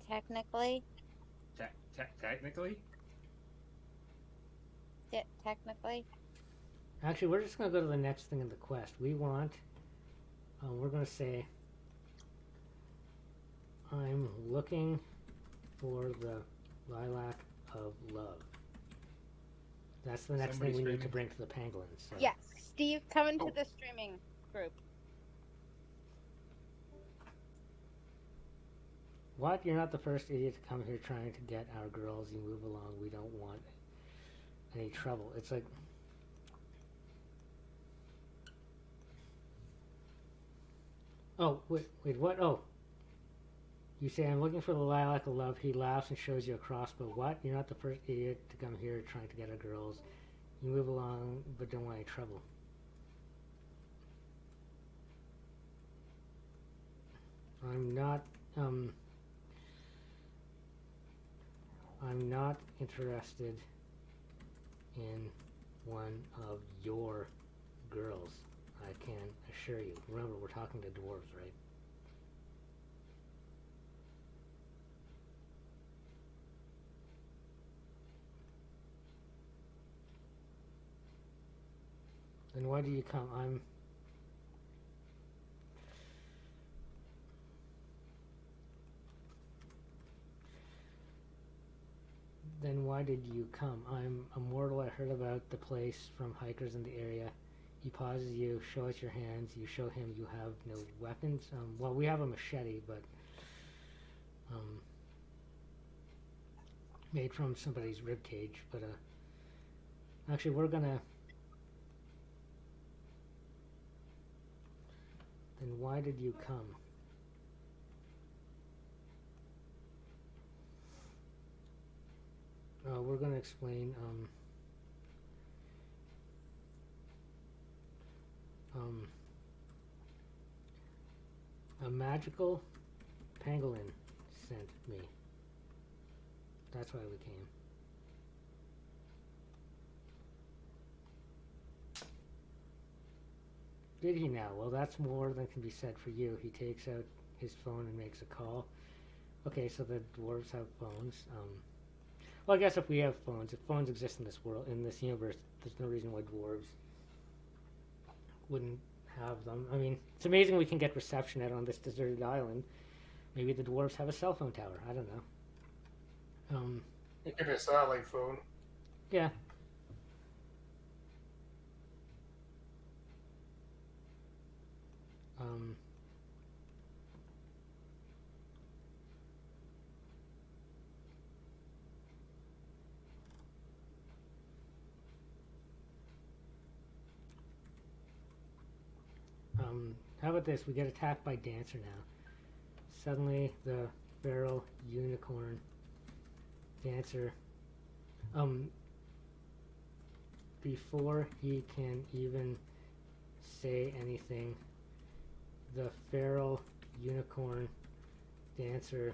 Technically. Technically? Technically. Actually, we're just going to go to the next thing in the quest. We want, we're going to say, I'm looking for the lilac of love. That's the next Somebody thing we need to screaming? bring to the pangolins. So. Yes. Steve, come into Oh. the streaming group. What? You're not the first idiot to come here trying to get our girls. You move along. We don't want any trouble. It's like... Oh, wait, what? Oh. You say, I'm looking for the lilac of love. He laughs and shows you a crossbow. What? You're not the first idiot to come here trying to get our girls. You move along, but don't want any trouble. I'm not interested in one of your girls. I can assure you. Remember, we're talking to dwarves, right? Then why do you come? Then why did you come? I'm a mortal. I heard about the place from hikers in the area. He pauses you, show us your hands. You show him you have no weapons. Well, we have a machete, but made from somebody's rib cage. But actually, we're gonna. Then why did you come? We're gonna explain. A magical pangolin sent me. That's why we came. Did he now? Well, that's more than can be said for you. He takes out his phone and makes a call. Okay, so the dwarves have phones. Well, I guess if we have phones, if phones exist in this world, in this universe, there's no reason why dwarves wouldn't have them. I mean, it's amazing we can get reception out on this deserted island. Maybe the dwarves have a cell phone tower. I don't know. It could be a satellite phone. Yeah. How about this? We get attacked by Dancer now. Suddenly, the feral unicorn Dancer, before he can even say anything, the feral unicorn Dancer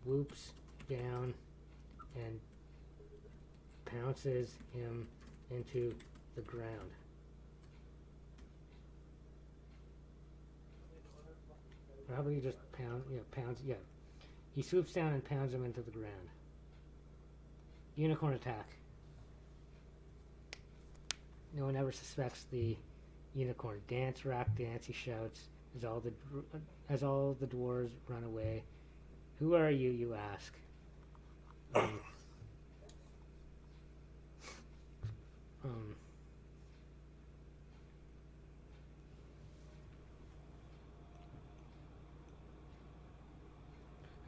swoops down and pounces him into the ground. Or how about you just pounds, yeah. He swoops down and pounds him into the ground. Unicorn attack. No one ever suspects the unicorn. Dance, rock, dance, he shouts, as all the dwarves run away. Who are you, you ask?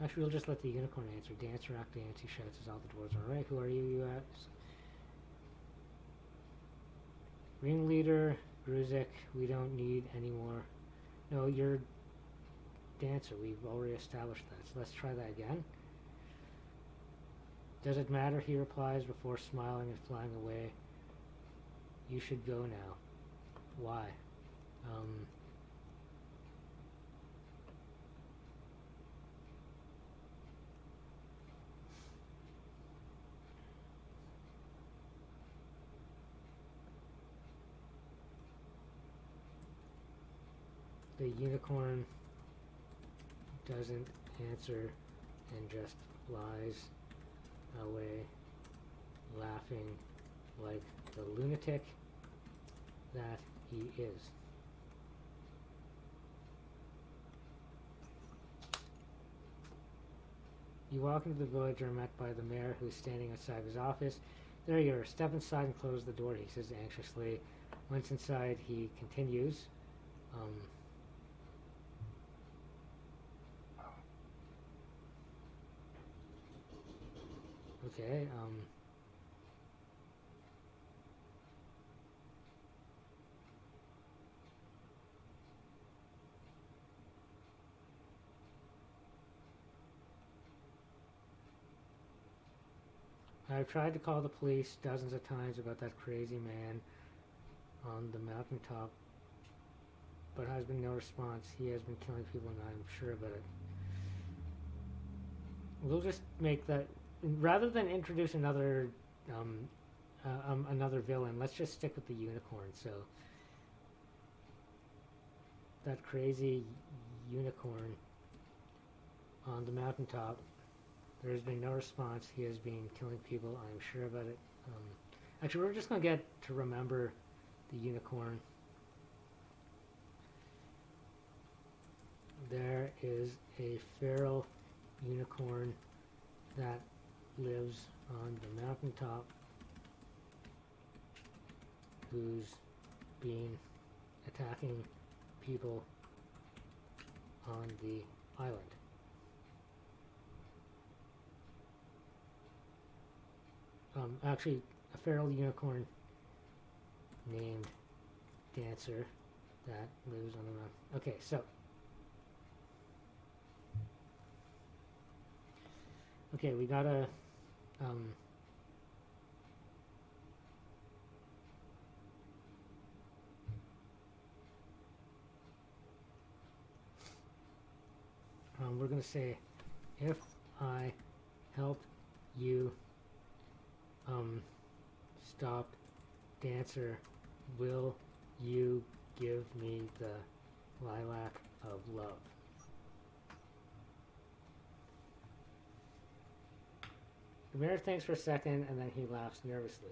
Actually, we'll just let the unicorn answer. Dance, rock, dance, he shouts as all the dwarves are. Alright, who are you, you ask? Ringleader, Gruzik, we don't need any more. No, you're Dancer. We've already established that. So let's try that again. Does it matter? He replies before smiling and flying away. You should go now. Why? The unicorn doesn't answer and just flies away laughing like the lunatic that he is. You walk into the village and are met by the mayor, who's standing outside his office. There you are. Step inside and close the door, he says anxiously. Once inside, he continues. Okay, I've tried to call the police dozens of times about that crazy man on the mountaintop, but has been no response. He has been killing people and I'm sure about it. We'll just make that, rather than introduce another another villain, let's just stick with the unicorn. So that crazy unicorn on the mountaintop, there has been no response. He has been killing people. I'm sure about it. Actually, we're just going to get to remember the unicorn. There is a feral unicorn that lives on the mountaintop who's been attacking people on the island. Actually, a feral unicorn named Dancer that lives on the mountain. Okay, so we gotta we're gonna say, if I help you stop Dancer, will you give me the lilac of love? The mayor thinks for a second and then he laughs nervously.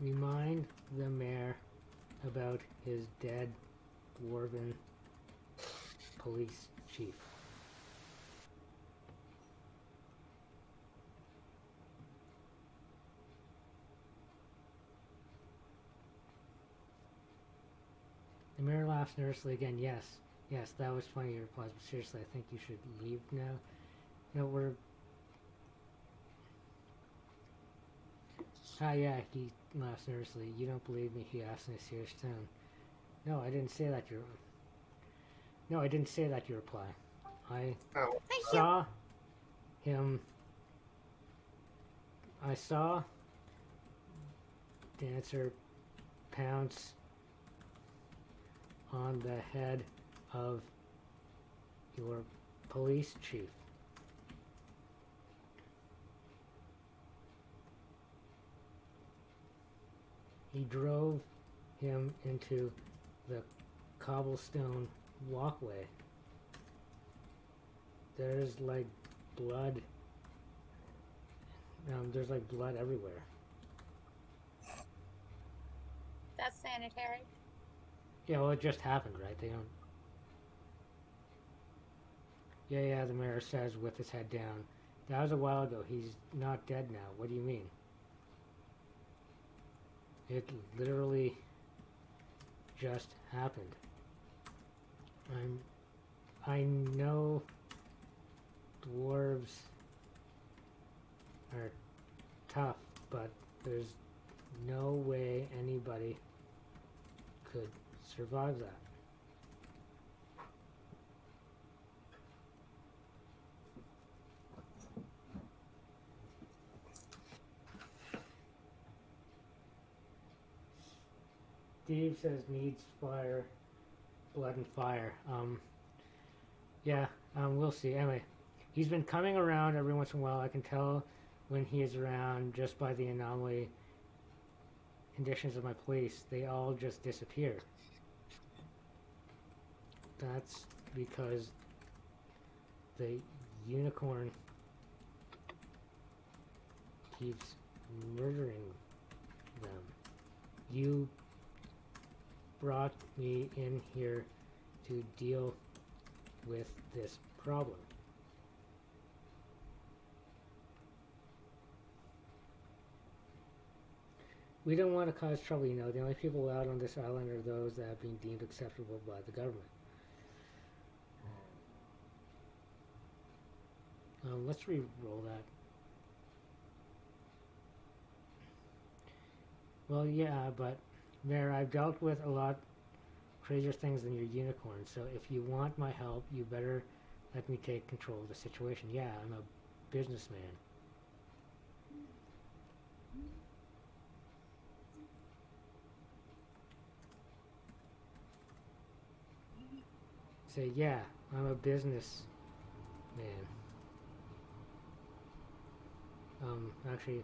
Remind the mayor about his dead dwarven police chief. The mayor laughs nervously again. Yes, that was funny, he replies, but seriously, I think you should leave now. You know, we're... Ah, yeah, he laughs nervously. You don't believe me, he asks in a serious tone. No, I didn't say that, you reply. I saw him... I saw Dancer pounce on the head of your police chief. He drove him into the cobblestone walkway. There's like blood. There's like blood everywhere. That's sanitary. Yeah, well, it just happened, right? They don't... Yeah, the mayor says with his head down. That was a while ago. He's not dead now. What do you mean? It literally just happened. I know dwarves are tough, but there's no way anybody could survive that. Steve says needs fire, blood and fire. We'll see. Anyway, he's been coming around every once in a while. I can tell when he is around, just by the anomaly conditions of my police, they all just disappear. That's because the unicorn keeps murdering them. You brought me in here to deal with this problem. We don't want to cause trouble, you know. The only people allowed on this island are those that have been deemed acceptable by the government. Let's re-roll that. Well, yeah, but Mayor, I've dealt with a lot crazier things than your unicorn, so if you want my help, you better let me take control of the situation. Yeah, I'm a businessman. Say, yeah, I'm a businessman. Actually,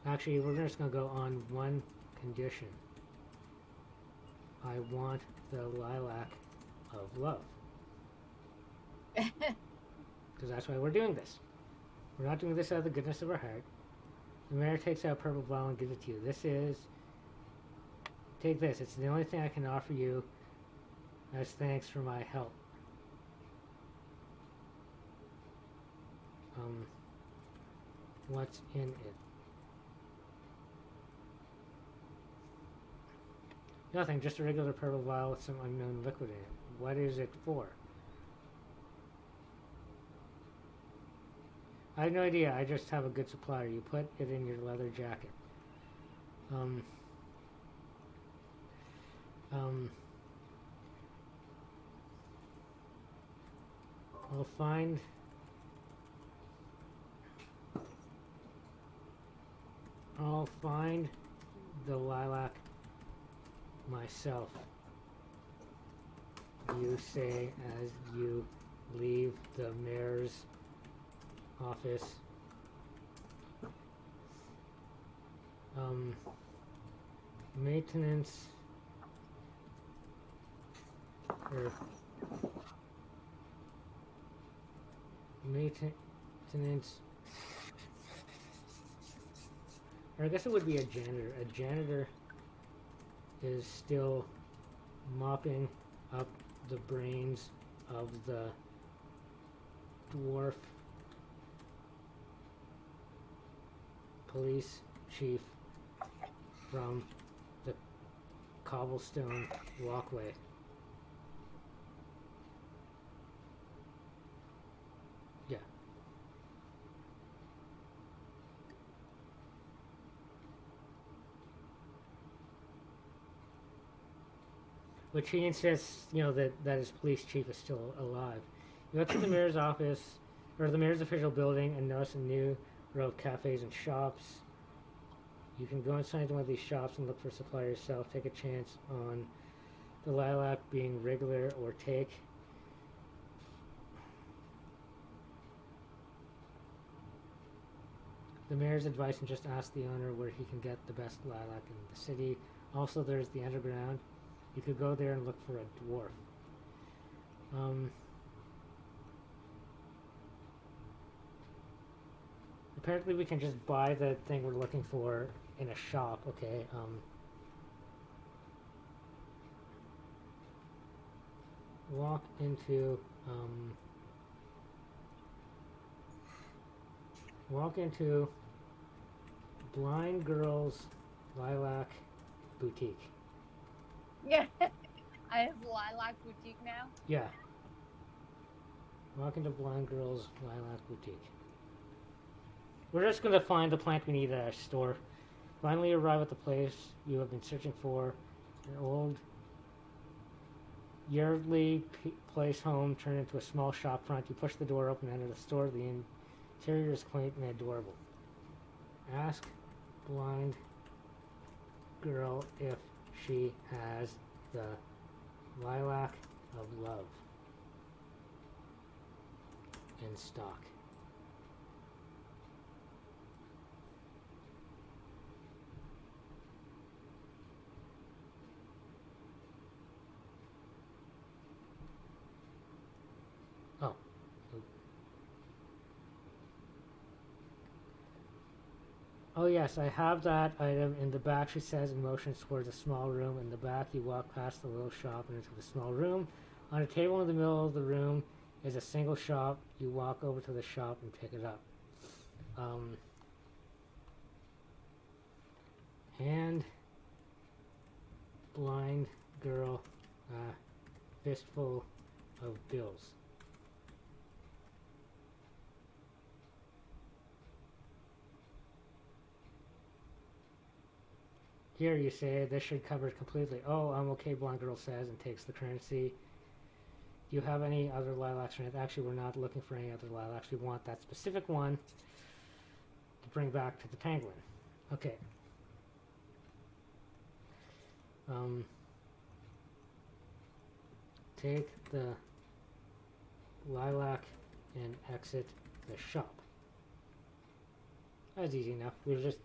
actually, we're just gonna go on one condition. I want the lilac of love. Because that's why we're doing this. We're not doing this out of the goodness of our heart. The mayor takes out purple bottle and gives it to you. This is... Take this. It's the only thing I can offer you as thanks for my help. What's in it? Nothing, just a regular purple vial with some unknown liquid in it. What is it for? I have no idea, I just have a good supplier. You put it in your leather jacket. I'll find... the lilac myself. You say as you leave the mayor's office. Maintenance or maintenance, or I guess it would be a janitor. A janitor is still mopping up the brains of the dwarf police chief from the cobblestone walkway. Yeah. Which he insists, you know, that his police chief is still alive. You go to the mayor's office, or the mayor's official building, and notice a new row of cafes and shops. You can go inside one of these shops and look for a supplier yourself. Take a chance on the lilac being regular or take. The mayor's advice, and just ask the owner where he can get the best lilac in the city. Also, there's the underground. You could go there and look for a dwarf. Apparently we can just buy the thing we're looking for in a shop, okay? Walk into Blind Girl's Lilac Boutique. Yeah. I have Lilac Boutique now. Yeah. Walk into Blind Girl's Lilac Boutique. We're just going to find the plant we need at our store. Finally arrive at the place you have been searching for. An old Yardley place home turned into a small shop front. You push the door open and enter the store. The interior is quaint and adorable. Ask Blind Girl if She has the lilac of love in stock. Oh. Oh yes, I have that item in the back, she says, and motions towards a small room. In the back, you walk past the little shop and into the small room. On a table in the middle of the room is a single shop. You walk over to the shop and pick it up. Hand, blind girl, fistful of bills. Here, you say, this should cover it completely. Oh, I'm okay, blonde girl says, and takes the currency. Do you have any other lilacs? Actually, we're not looking for any other lilacs. We want that specific one to bring back to the pangolin. Okay. Take the lilac and exit the shop. That's easy enough. We'll just...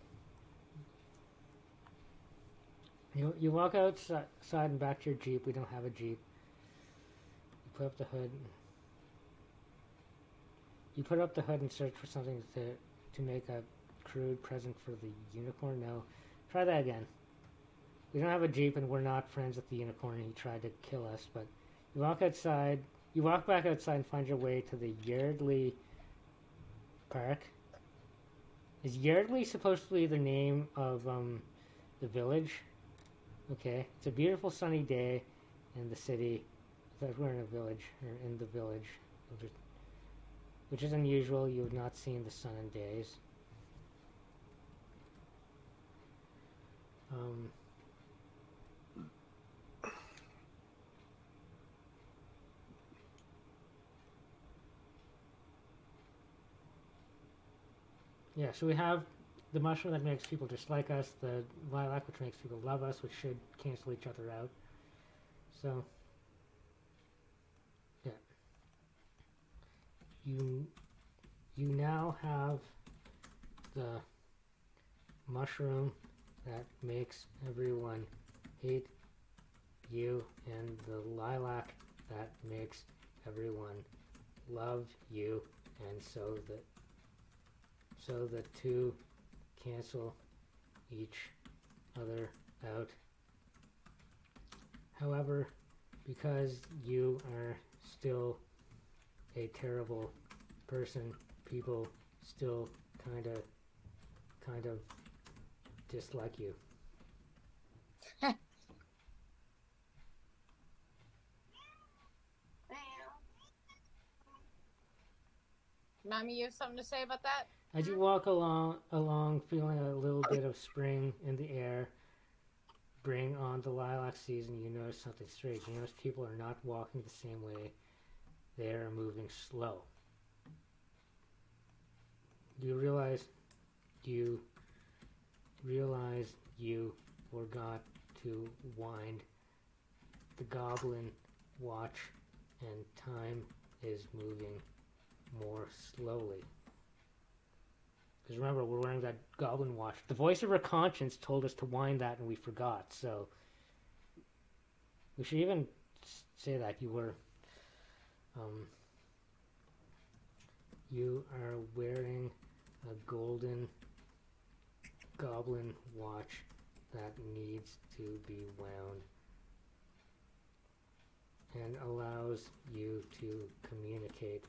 You walk outside and back to your Jeep. We don't have a Jeep. You put up the hood. You put up the hood and search for something to make a crude present for the unicorn. No. Try that again. We don't have a Jeep and we're not friends with the unicorn. He tried to kill us, but you walk outside. You walk back outside and find your way to the Yardley Park. Is Yardley supposed to be the name of the village? Okay, it's a beautiful sunny day in the city. I thought we're in a village, or in the village, which is unusual. You have not seen the sun in days. Yeah, so we have the mushroom that makes people dislike us, the lilac which makes people love us, which should cancel each other out. So, yeah. You now have the mushroom that makes everyone hate you and the lilac that makes everyone love you, and so the two cancel each other out. However, because you are still a terrible person, people still kind of dislike you. Mommy, you have something to say about that? As you walk along, feeling a little bit of spring in the air, bring on the lilac season, you notice something strange. You notice people are not walking the same way. They are moving slow. Do you realize you forgot to wind the goblin watch, and time is moving more slowly? Because remember, we're wearing that goblin watch. The voice of our conscience told us to wind that, and we forgot. So we should even say that you are wearing a golden goblin watch that needs to be wound and allows you to communicate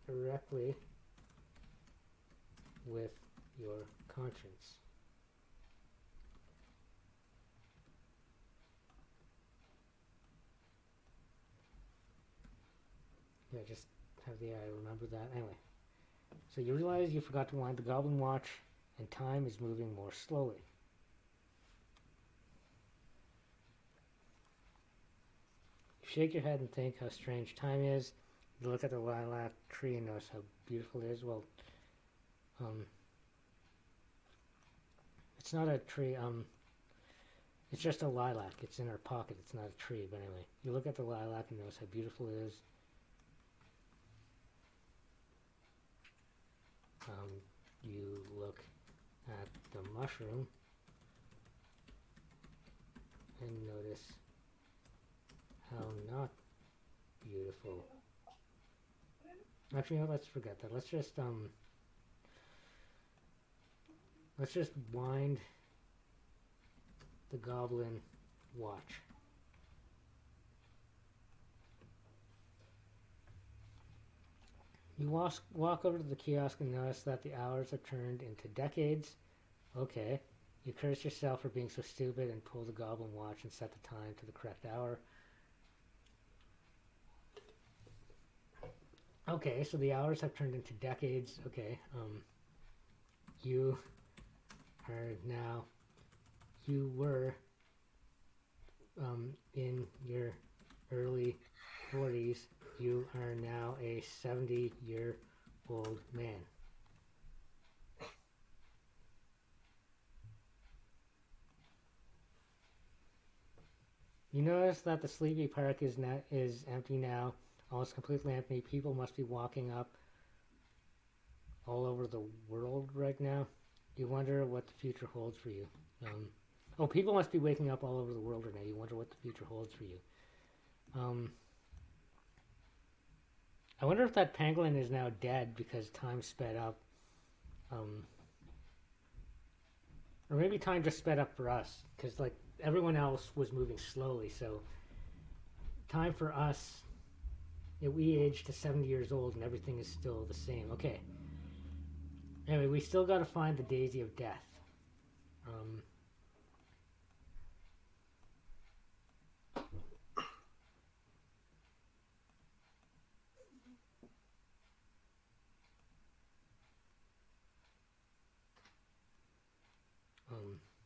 directly with your conscience. Yeah, just have the eye remember that. Anyway, so you realize you forgot to wind the goblin watch, and time is moving more slowly. You shake your head and think how strange time is. You look at the lilac tree and notice how beautiful it is. Well, It's not a tree. It's just a lilac. It's in our pocket. It's not a tree. But anyway, you look at the lilac and notice how beautiful it is. You look at the mushroom and notice how not beautiful. Actually, no, let's forget that. Let's just wind the goblin watch. You walk over to the kiosk and notice that the hours have turned into decades. Okay. You curse yourself for being so stupid and pull the goblin watch and set the time to the correct hour. Okay, so the hours have turned into decades. Okay. You are now... You were in your early 40s. You are now a 70-year-old man. You notice that the Sleepy Park is empty now, almost completely empty. People must be walking up all over the world right now. You wonder what the future holds for you. People must be waking up all over the world right now. You wonder what the future holds for you. I wonder if that pangolin is now dead because time sped up. Or maybe time just sped up for us because like everyone else was moving slowly. So time for us, we aged to 70 years old and everything is still the same. Okay. Anyway, we still got to find the Daisy of Death.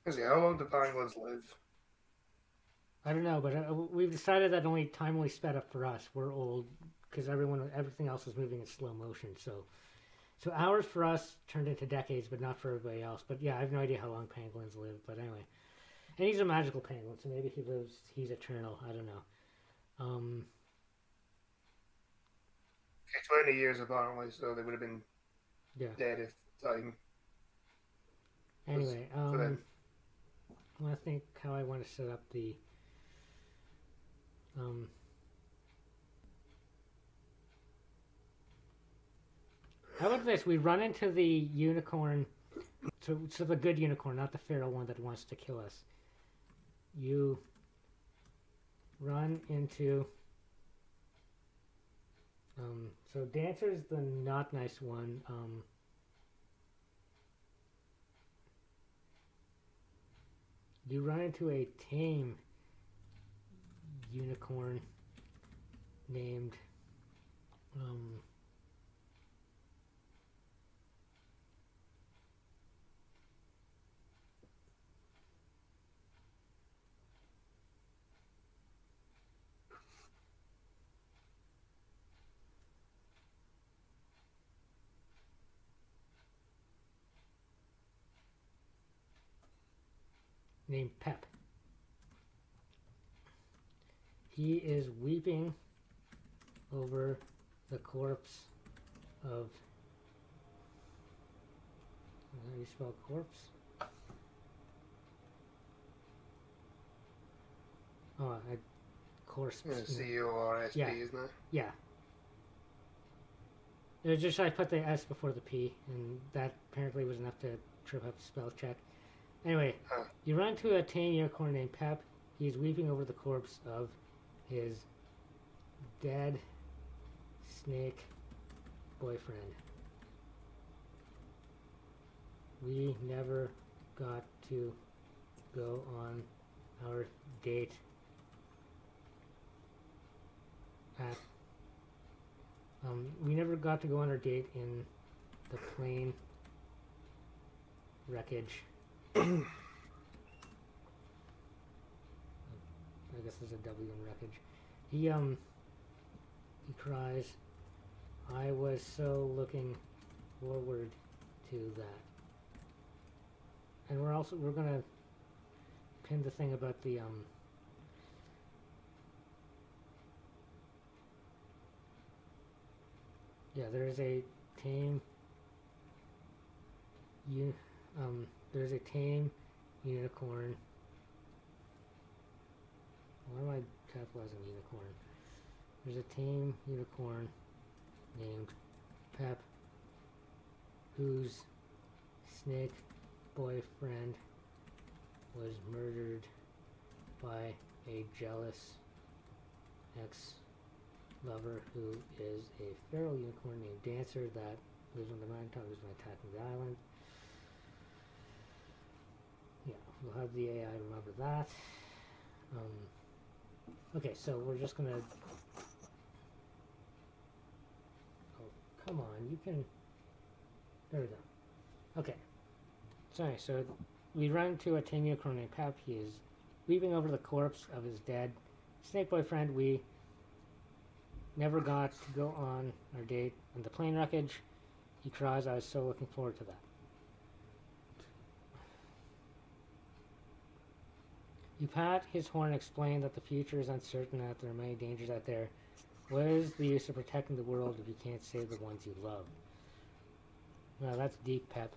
Let's see, how long do pangolins live? I don't know, but we've decided that time only sped up for us. We're old because everything else was moving in slow motion. So hours for us turned into decades, but not for everybody else. But yeah, I have no idea how long pangolins live. But anyway, and he's a magical penguin, so maybe he's eternal. I don't know. Okay, 20 years apparently, so they would have been dead if time. Anyway, for them. I want to think how I want to set up the. How about this? We run into the unicorn, so the good unicorn, not the feral one that wants to kill us. You run into. So Dancer's the not nice one. You run into a tame unicorn named Pep. He is weeping over the corpse of. How do you spell corpse? Oh, corpse. Yeah, C-O-R-S-P, Yeah. isn't it? Yeah. It was just I put the S before the P, and that apparently was enough to trip up the spell check. Anyway, you run into a tame unicorn named Pep. He's weeping over the corpse of his dead snake boyfriend. We never got to go on our date at we never got to go on our date in the plane wreckage. I guess there's a W in wreckage. He cries, I was so looking forward to that. and we're gonna pin the thing about the yeah, there's a tame there's a tame unicorn. Why am I capitalizing unicorn? There's a tame unicorn named Pep whose snake boyfriend was murdered by a jealous ex-lover who is a feral unicorn named Dancer that lives on the mountaintop who's been attacking the island. Yeah, we'll have the AI remember that. Okay, so we're just gonna... Oh, come on, you can... There we go. Okay. Sorry, so we run into a tame unicorn named Pep. He is weeping over the corpse of his dead snake boyfriend. We never got to go on our date in the plane wreckage. He cries. I was so looking forward to that. You pat his horn and explain that the future is uncertain and that there are many dangers out there. What is the use of protecting the world if you can't save the ones you love? Well, that's deep, Pep.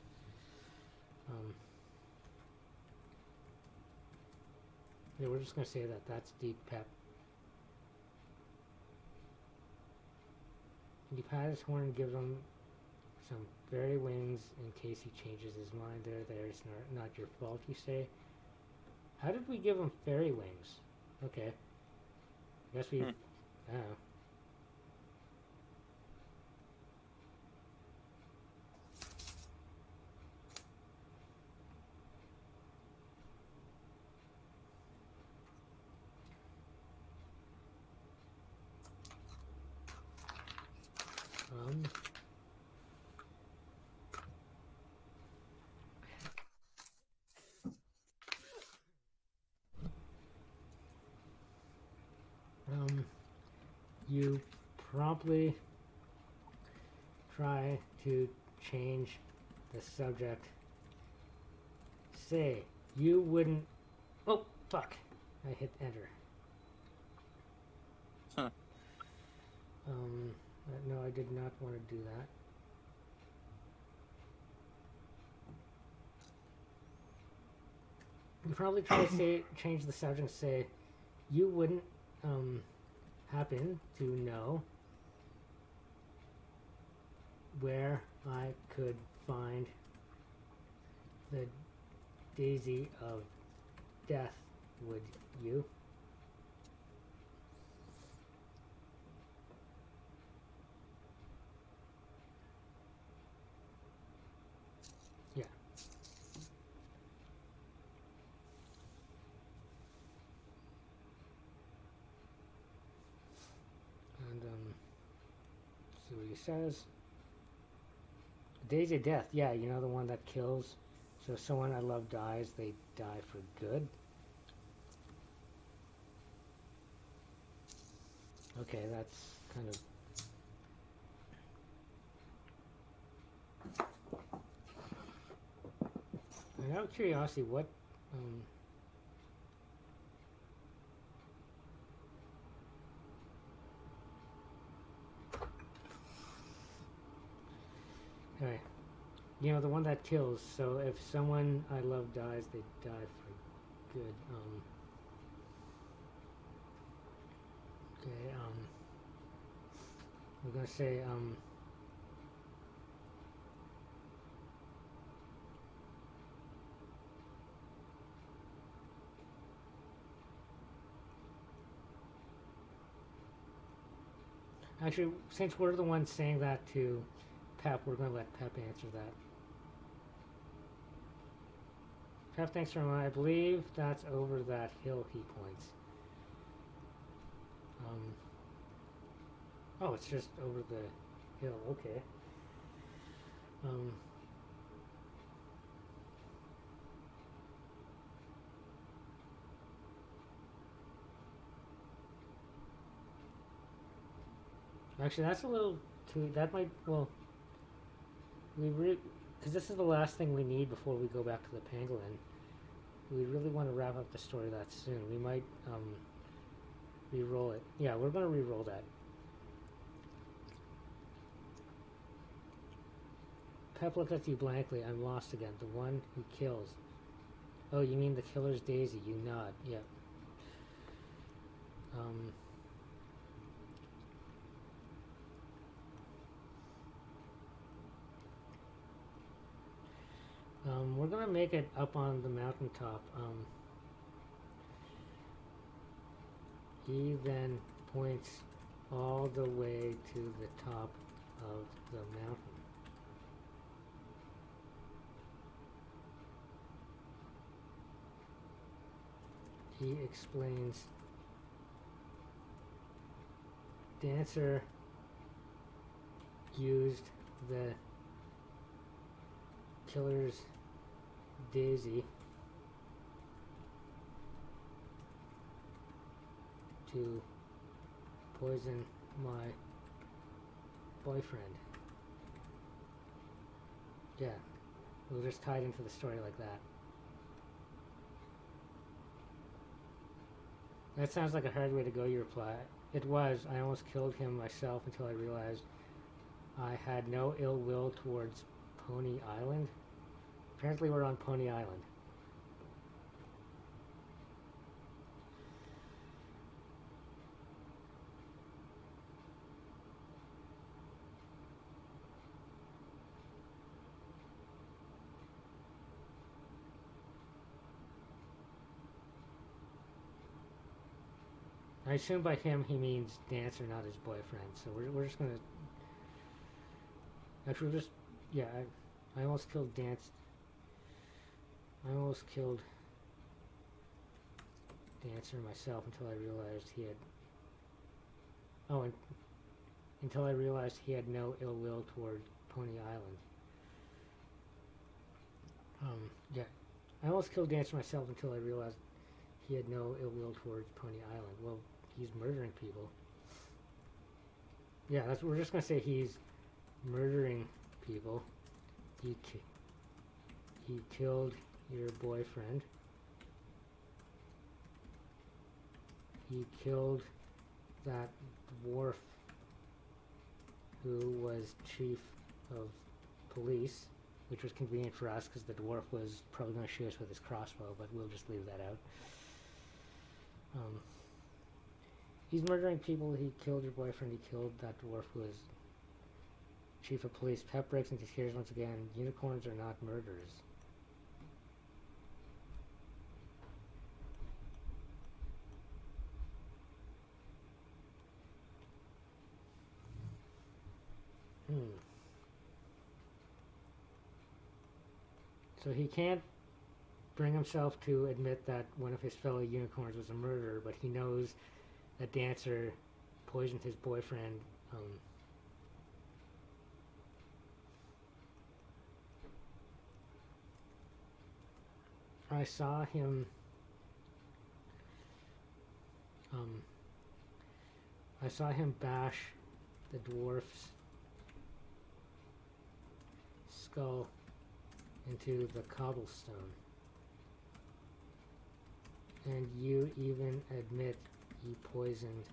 Yeah, we're just going to say that. That's deep, Pep. You pat his horn and give him some fairy wings in case he changes his mind. It's not your fault, you say. How did we give him fairy wings? Okay. I guess we... I don't know. You promptly try to change the subject. Say, you wouldn't... Oh, fuck. I hit enter. Huh. No, I did not want to do that. You probably try to change the subject and say, you wouldn't, happen to know where I could find the daisy of death, would you? Yeah. And see what he says. Daisy of death, yeah, you know, the one that kills. So if someone I love dies, they die for good. Okay, that's kind of... And out of curiosity, what... Alright. You know, the one that kills. So if someone I love dies, they die for good. Okay, we're gonna say, actually, since we're the ones saying that to Pep, we're gonna let Pep answer that. Pep, thanks for reminding. I believe that's over that hill, he points. Oh, it's just over the hill, okay. Actually, that's a little too... That might... Well... because this is the last thing we need before we go back to the pangolin. We really want to wrap up the story that soon. We might re-roll it. Yeah, we're going to re-roll that. Pep looked at you blankly. I'm lost again. The one who kills. Oh, you mean the killer's Daisy. You nod. Yep. We're going to make it up on the mountaintop. He then points all the way to the top of the mountain. He explains, Dancer used the killer's Daisy to poison my boyfriend. Yeah, we'll just tie it into the story like that. That sounds like a hard way to go, you reply. It was. I almost killed him myself until I realized I had no ill will towards Pony Island. Apparently we're on Pony Island. I assume by him he means Dancer, not his boyfriend. So we're just gonna. Actually, we'll just. Yeah, I almost killed Dance. I almost killed Dancer myself until I realized he had. Oh, and until I realized he had no ill will toward Pony Island. Yeah, I almost killed Dancer myself until I realized he had no ill will towards Pony Island. Well, he's murdering people. Yeah, we're just gonna say he's murdering people. He killed your boyfriend. He killed that dwarf who was chief of police, which was convenient for us because the dwarf was probably going to shoot us with his crossbow, but we'll just leave that out. He's murdering people. He killed your boyfriend. He killed that dwarf who was chief of police. Pep breaks into tears once again. Unicorns are not murderers. So he can't bring himself to admit that one of his fellow unicorns was a murderer, but he knows that Dancer poisoned his boyfriend. I saw him. I saw him bash the dwarf's skull into the cobblestone. And you even admit you poisoned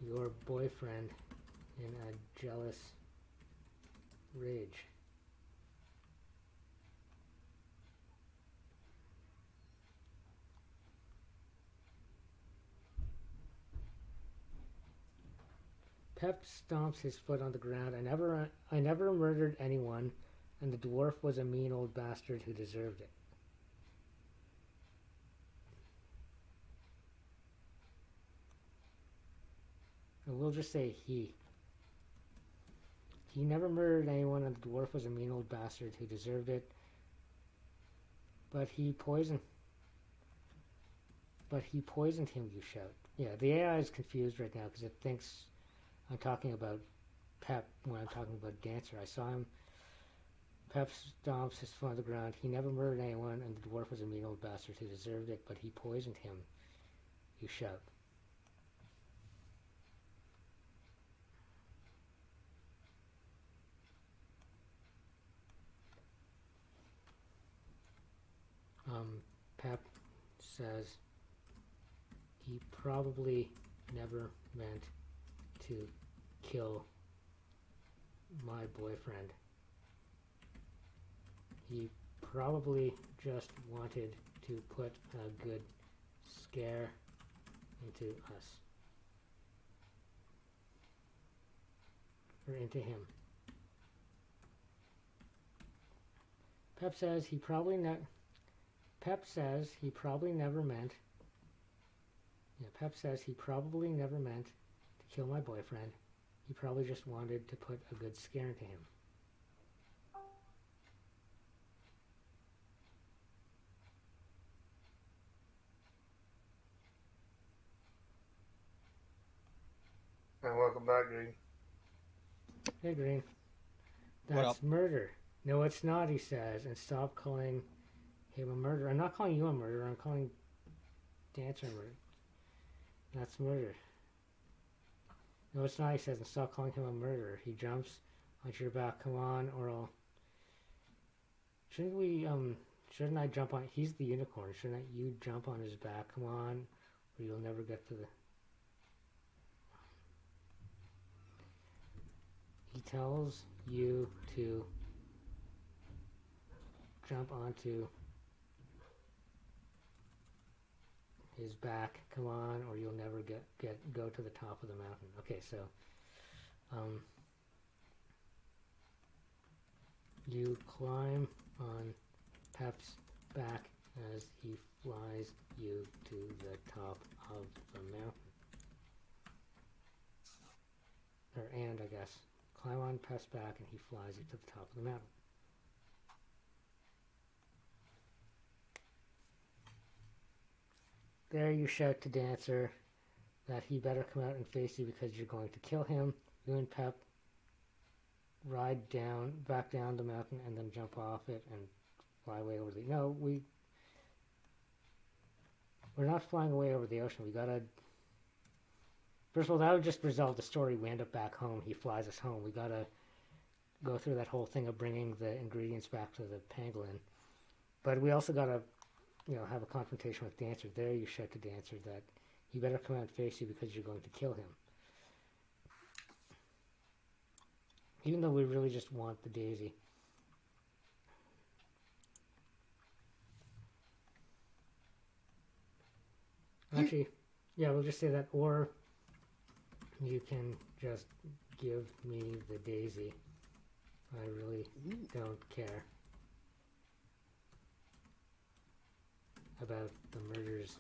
your boyfriend in a jealous rage. Pep stomps his foot on the ground. I never murdered anyone, and the dwarf was a mean old bastard who deserved it. And we'll just say he. He never murdered anyone, and the dwarf was a mean old bastard who deserved it. But he poisoned him, you shout. Yeah, the AI is confused right now because it thinks I'm talking about Pep when I'm talking about Dancer. I saw him. Pep stomps his foot on the ground. He never murdered anyone, and the dwarf was a mean old bastard who deserved it, but he poisoned him, you shout. says he probably never meant to kill my boyfriend. He probably just wanted to put a good scare into us. Or into him. Pep says he probably never meant. Yeah, Pep says he probably never meant to kill my boyfriend. He probably just wanted to put a good scare into him. And welcome back, Green. Hey, Green. What That's up? murder. No, it's not, he says, and stop calling him a murderer. I'm not calling you a murderer. I'm calling Dancer a murderer. That's murder. No, it's not, he says, and stop calling him a murderer. He jumps onto your back. Come on, or I'll... Shouldn't I jump on... He's the unicorn. Shouldn't you jump on his back? Come on, or you'll never get to the... He tells you to jump onto his back. Come on, or you'll never go to the top of the mountain. Okay, so you climb on Pep's back as he flies you to the top of the mountain. And I guess climb on Pep's back and he flies you to the top of the mountain. There you shout to Dancer that he better come out and face you because you're going to kill him. You and Pep ride back down the mountain and then jump off it and fly away over the... No, we're not flying away over the ocean. We gotta... First of all, that would just resolve the story. We end up back home. He flies us home. We gotta go through that whole thing of bringing the ingredients back to the pangolin. But we also gotta, have a confrontation with Dancer. There you shout to Dancer that he better come out and face you because you're going to kill him. Even though we really just want the daisy. Actually, yeah, we'll just say that, or you can just give me the daisy. I really don't care about the murders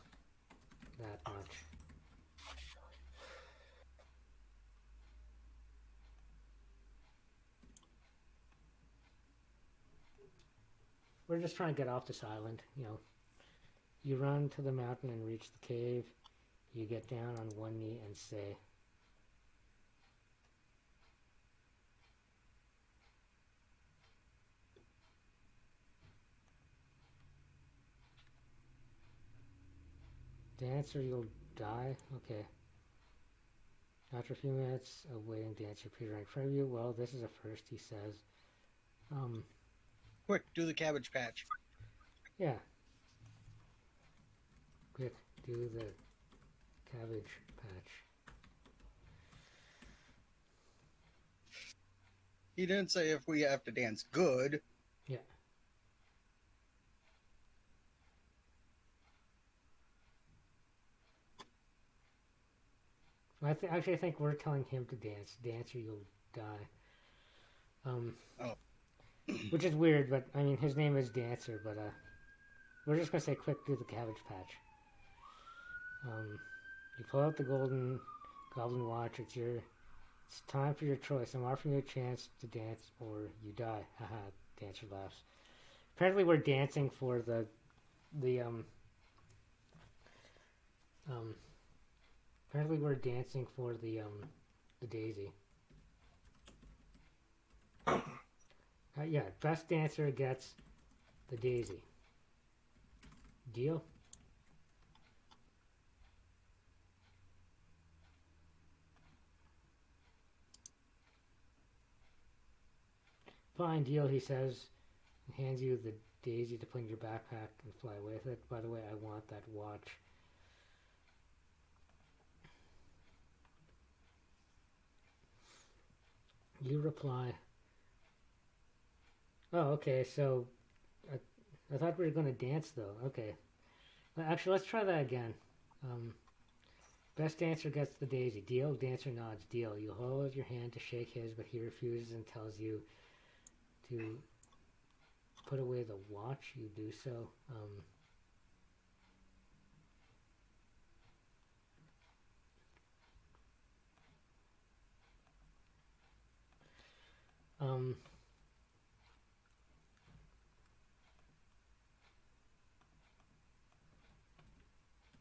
that much. We're just trying to get off this island, You run to the mountain and reach the cave. You get down on one knee and say, Dancer, you'll die? Okay. After a few minutes of waiting, Dancer appeared right in front of you. Well, this is a first, he says. Quick, do the cabbage patch. Yeah. Quick, do the cabbage patch. He didn't say if we have to dance good. Yeah. I think we're telling him to dance. Dance or you'll die. Which is weird, but I mean his name is Dancer, but we're just gonna say quick do the cabbage patch. You pull out the goblin watch. It's time for your choice. I'm offering you a chance to dance or you die. Haha, Dancer laughs. Apparently we're dancing for the apparently we're dancing for the daisy. Yeah, best dancer gets the daisy. Deal? Fine, deal, he says, and hands you the Daisy to put in your backpack and fly away with it. By the way, I want that watch. You reply, oh, okay, so I thought we were going to dance, though. Okay. Actually, let's try that again. Best dancer gets the daisy. Deal? Dancer nods. Deal. You hold out your hand to shake his, but he refuses and tells you to put away the watch. You do so.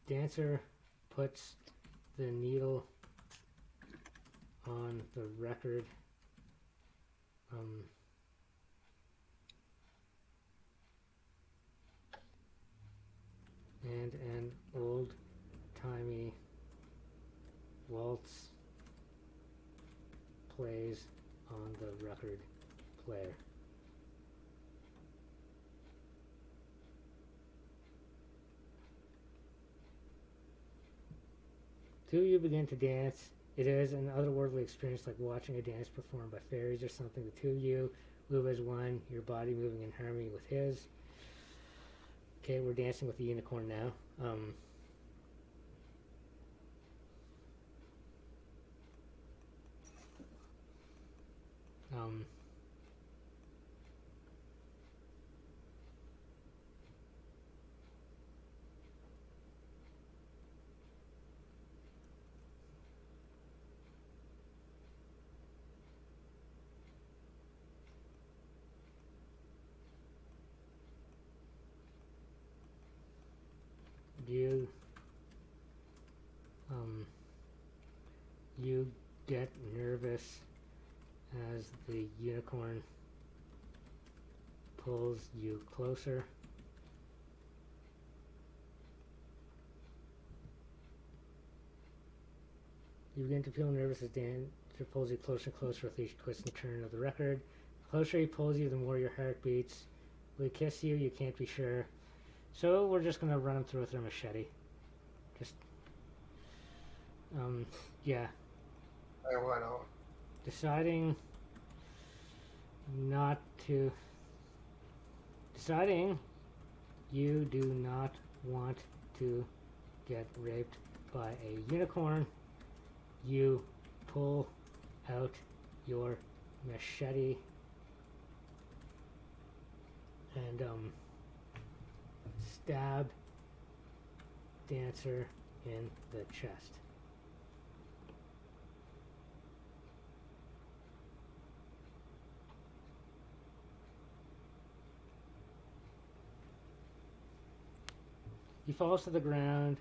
Dancer puts the needle on the record. And an old-timey waltz plays on the record player. Two of you begin to dance. It is an otherworldly experience, like watching a dance performed by fairies or something. The two of you move as one, your body moving in harmony with his. Okay, we're dancing with the unicorn now. You get nervous as the unicorn pulls you closer. You begin to feel nervous as Dancer pulls you closer and closer with each twist and turn of the record. The closer he pulls you, the more your heart beats. Will he kiss you? You can't be sure. So we're just going to run him through with our machete. Just, yeah. Why not? Deciding you do not want to get raped by a unicorn, you pull out your machete and stab Dancer in the chest. He falls to the ground.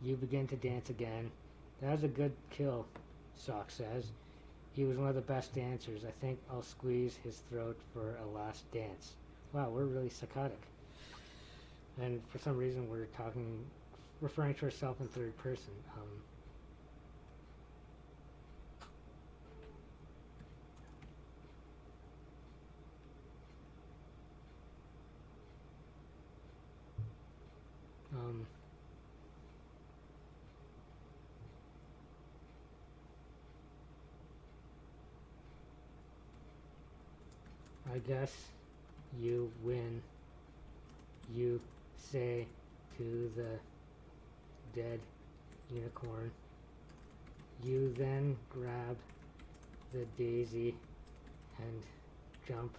You begin to dance again. That was a good kill, Sock says. He was one of the best dancers. I think I'll squeeze his throat for a last dance. Wow, we're really psychotic. And for some reason we're referring to ourselves in third person. I guess you win, you say to the dead unicorn. You then grab the daisy and jump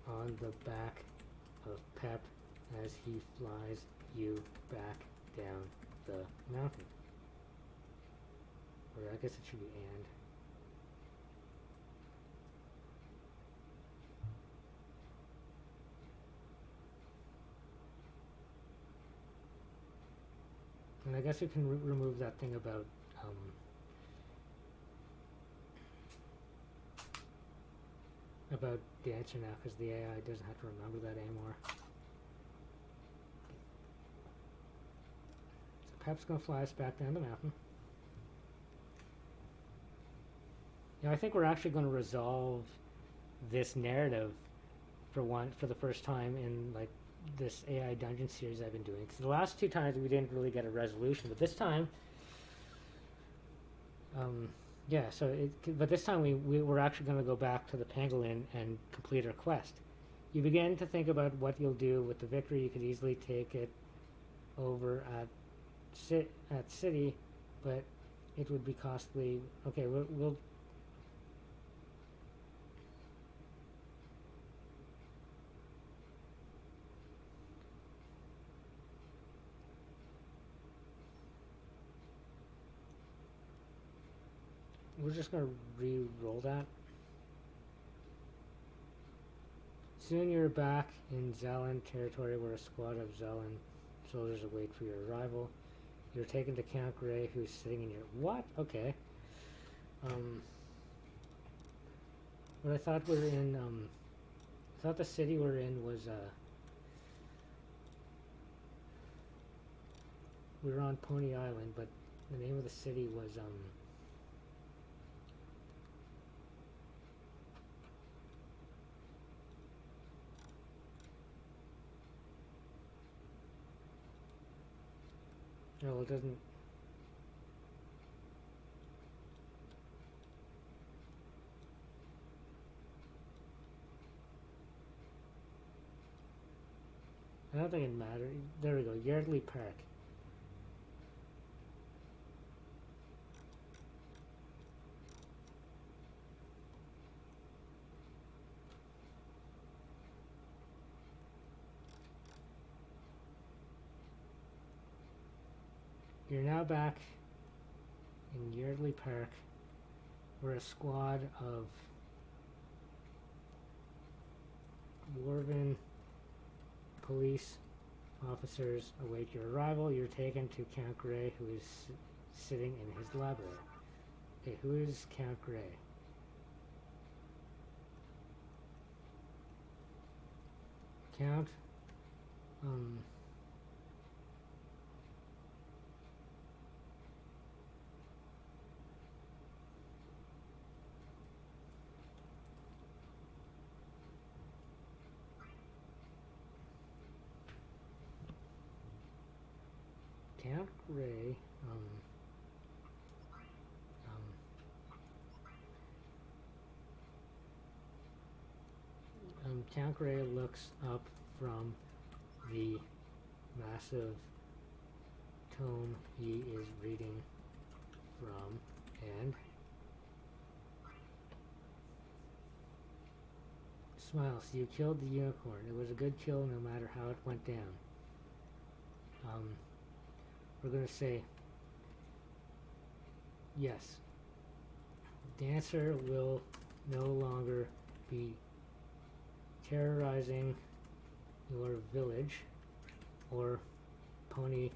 on the back of Pep as he flies you back down the mountain. Or I guess it should be and. And I guess you can remove that thing about Dancer now, because the AI doesn't have to remember that anymore. So Pep's going to fly us back down the mountain. Now I think we're actually going to resolve this narrative for the first time in like this AI dungeon series I've been doing. 'Cause the last two times we didn't really get a resolution, but this time, yeah. But this time we were actually going to go back to the pangolin and complete our quest. You begin to think about what you'll do with the victory. You could easily take it over at city, but it would be costly. Okay, we'll we're just going to re-roll that. Soon you're back in Zalan territory where a squad of Zalan soldiers await for your arrival. You're taken to Count Gray, who's sitting in your... What? Okay. What I thought we were in... I thought the city we're in was... we were on Pony Island, but the name of the city was... No, it doesn't... I don't think it matters. There we go, Yardley Park. You're now back in Yardley Park, where a squad of Dwarven police officers await your arrival. You're taken to Count Gray, who is sitting in his library. Okay, who is Count Gray? Count, Count Gray, Count Gray looks up from the massive tome he is reading from and smiles. You killed the unicorn. It was a good kill no matter how it went down. We're going to say yes. Dancer will no longer be terrorizing your village or Pony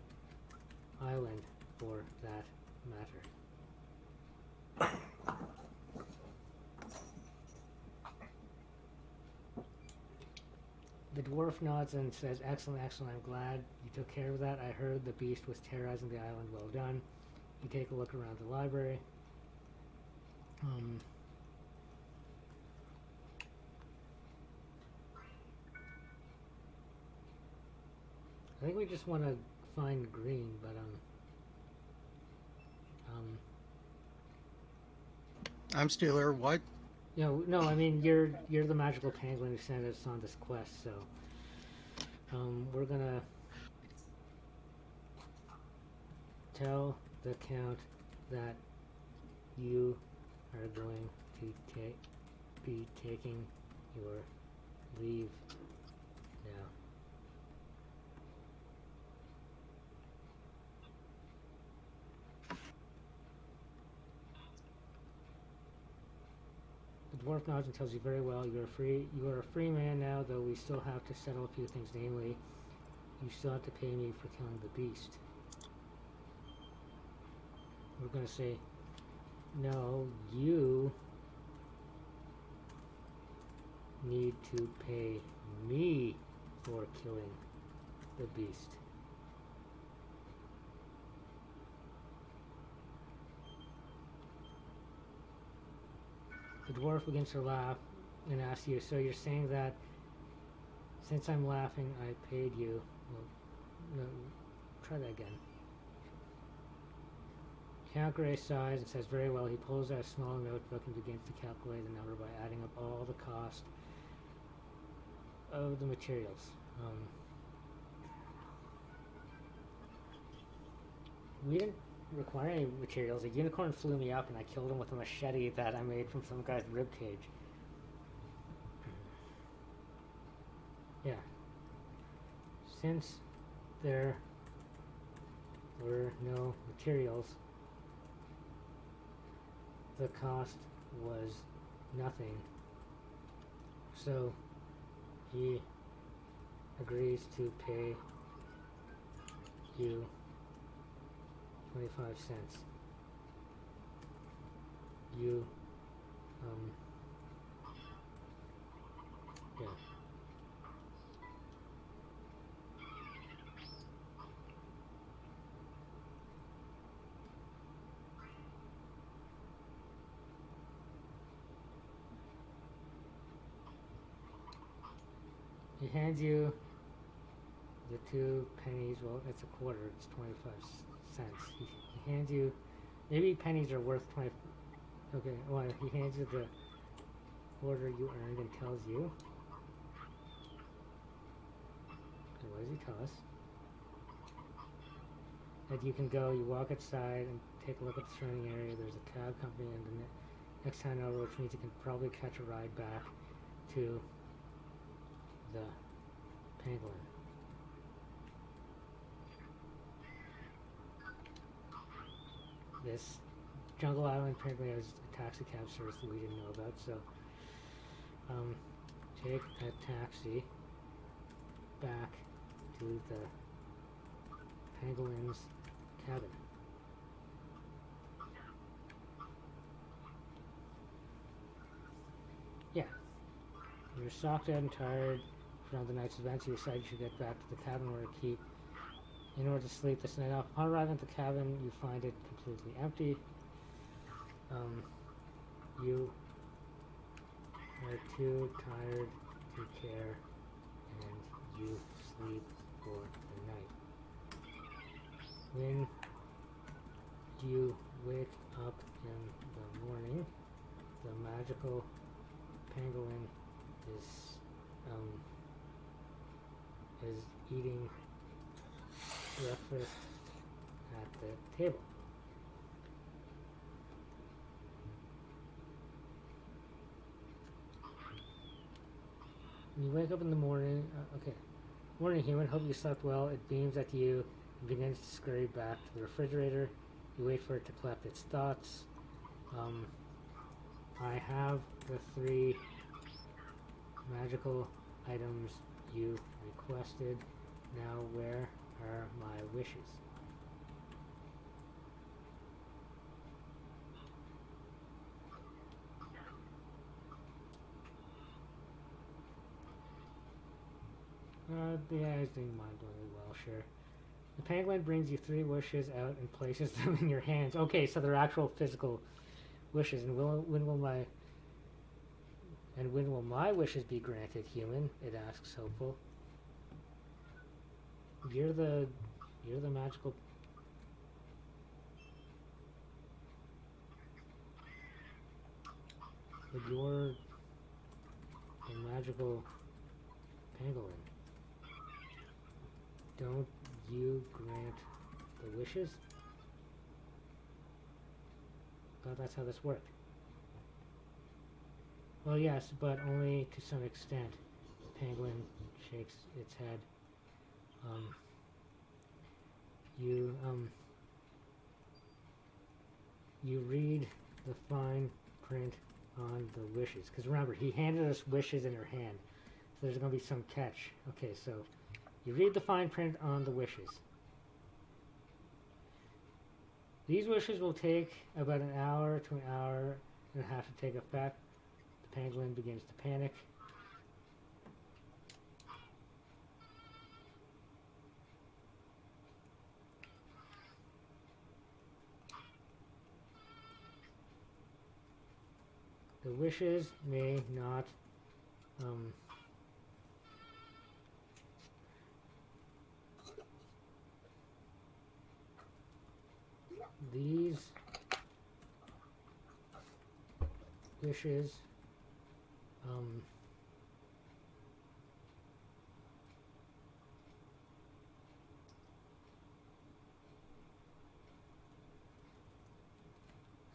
Island for that matter. The dwarf nods and says, excellent, excellent, I'm glad you took care of that. I heard the beast was terrorizing the island. Well done. You take a look around the library. I think we just want to find green, but I'm still here. What? no, I mean you're the magical penguin who sent us on this quest, so we're gonna tell the Count that you are going to be taking your leave now. The dwarf nods and tells you very well. You are a free man now, though we still have to settle a few things. Namely, you still have to pay me for killing the beast. We're going to say, no, you need to pay me for killing the beast. The dwarf begins to laugh and asks you, so you're saying that Since I'm laughing, I paid you. Well, no, try that again. Calculate size. It says very well. He pulls out a small notebook and begins to calculate the number by adding up all the cost of the materials. We didn't require any materials. A unicorn flew me up and I killed him with a machete that I made from some guy's ribcage. Yeah. Since there were no materials, the cost was nothing. So he agrees to pay you 25 cents. You, yeah. He hands you the 2 pennies. Well, it's a quarter. It's 25 cents. He hands you. Maybe pennies are worth 20. Okay. Well, he hands you the quarter you earned and tells you. Okay, what does he tell us? That you can go. You walk outside and take a look at the surrounding area. There's a cab company in the next town over, which means you can probably catch a ride back to the Penguin. This Jungle Island apparently has a taxi cab service that we didn't know about, so take a taxi back to the Penguin's cabin. Yeah. You're socked out and tired from the night's events. You decide you should get back to the cabin in order to sleep this night off. Upon arriving at the cabin, you find it completely empty. You are too tired to care, and you sleep for the night. When you wake up in the morning, the magical penguin is eating breakfast at the table. You wake up in the morning. Okay. Morning, human. Hope you slept well. It beams at you and begins to scurry back to the refrigerator. You wait for it to collect its thoughts. I have the 3 magical items you requested. Now where are my wishes? The AI is doing mind-blowingly well, sure. The penguin brings you 3 wishes out and places them in your hands. Okay, so they're actual physical wishes. And when will my wishes be granted, human? It asks, hopeful. You're the magical. But you're the magical pangolin. Don't you grant the wishes? Thought that's how this worked. Well, yes, but only to some extent. The penguin shakes its head. You read the fine print on the wishes. Because remember, he handed us wishes in her hand. So there's going to be some catch. Okay, so you read the fine print on the wishes. These wishes will take about an hour to an hour and a half to take effect. The penguin begins to panic. The wishes may not these wishes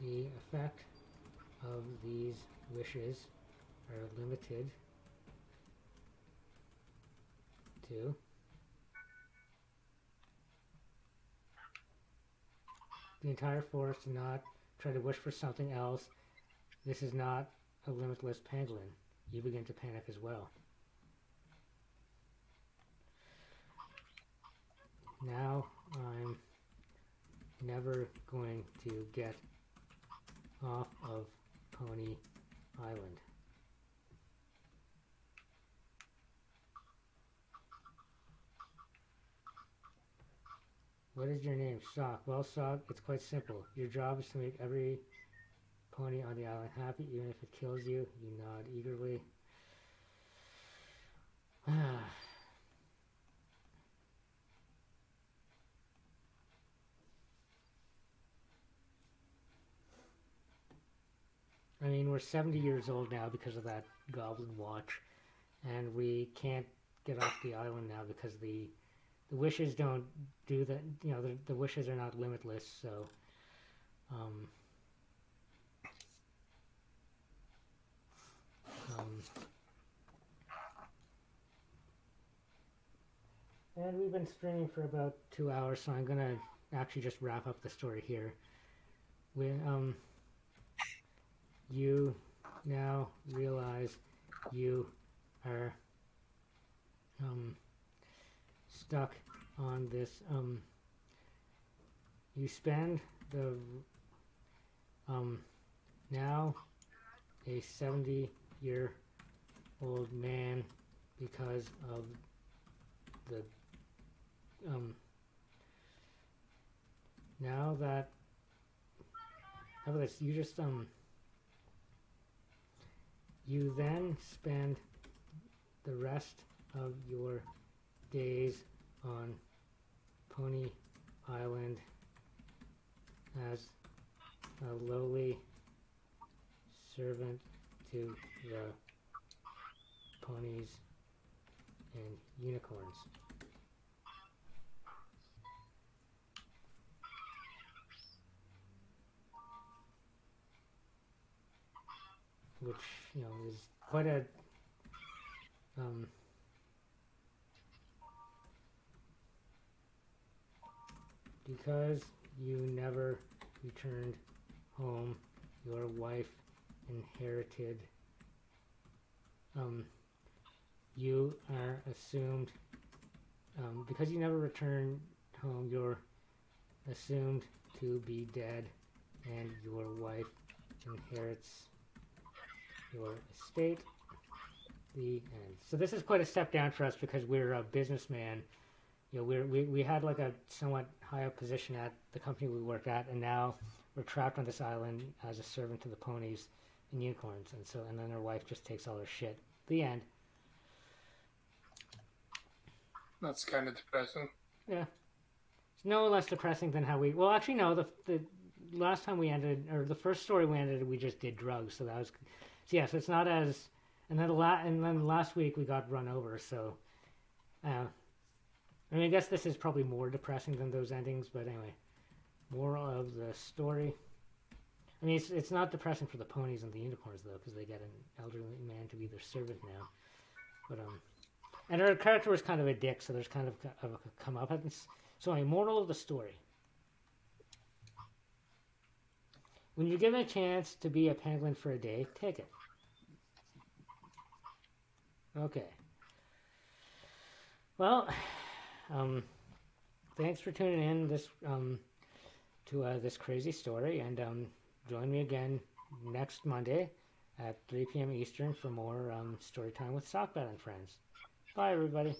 the effect of these wishes are limited to the entire forest. Do not try to wish for something else. This is not a limitless pangolin. You begin to panic as well. Now I'm never going to get off of Pony Island. What is your name? Sock. Well, Sock, it's quite simple. Your job is to make every pony on the island happy, even if it kills you. You nod eagerly. I mean, we're 70 years old now because of that goblin watch, and we can't get off the island now because the wishes don't do that. You know, the wishes are not limitless, so and we've been streaming for about 2 hours, so I'm gonna actually just wrap up the story here. You now realize you are stuck on this. You spend the now a 70-year-old man because of the now that how about this? You just you then spend the rest of your days on Pony Island as a lowly servant to the ponies and unicorns. Which, you know, is quite a because you never returned home, your wife inherited. You are assumed because you never returned home, you're assumed to be dead, and your wife inherits your estate. The end. So this is quite a step down for us because we're a businessman. You know, we had like a somewhat high up position at the company we work at, and now we're trapped on this island as a servant to the ponies and unicorns, and then our wife just takes all her shit. The end. That's kind of depressing. Yeah, it's no less depressing than how we. Well, actually, no. The last time we ended, or the first story we ended, we just did drugs, so that was. So yeah, so it's not as. And then last week we got run over. So, I mean, I guess this is probably more depressing than those endings. But anyway, moral of the story. I mean, it's not depressing for the ponies and the unicorns though, because they get an elderly man to be their servant now. But and our character was kind of a dick, so there's kind of a comeuppance. So, a moral of the story: when you're given a chance to be a pangolin for a day, take it. Okay. Well, thanks for tuning in to this crazy story, and join me again next Monday at 3 p.m. Eastern for more story time with Sockbat and friends. Bye, everybody.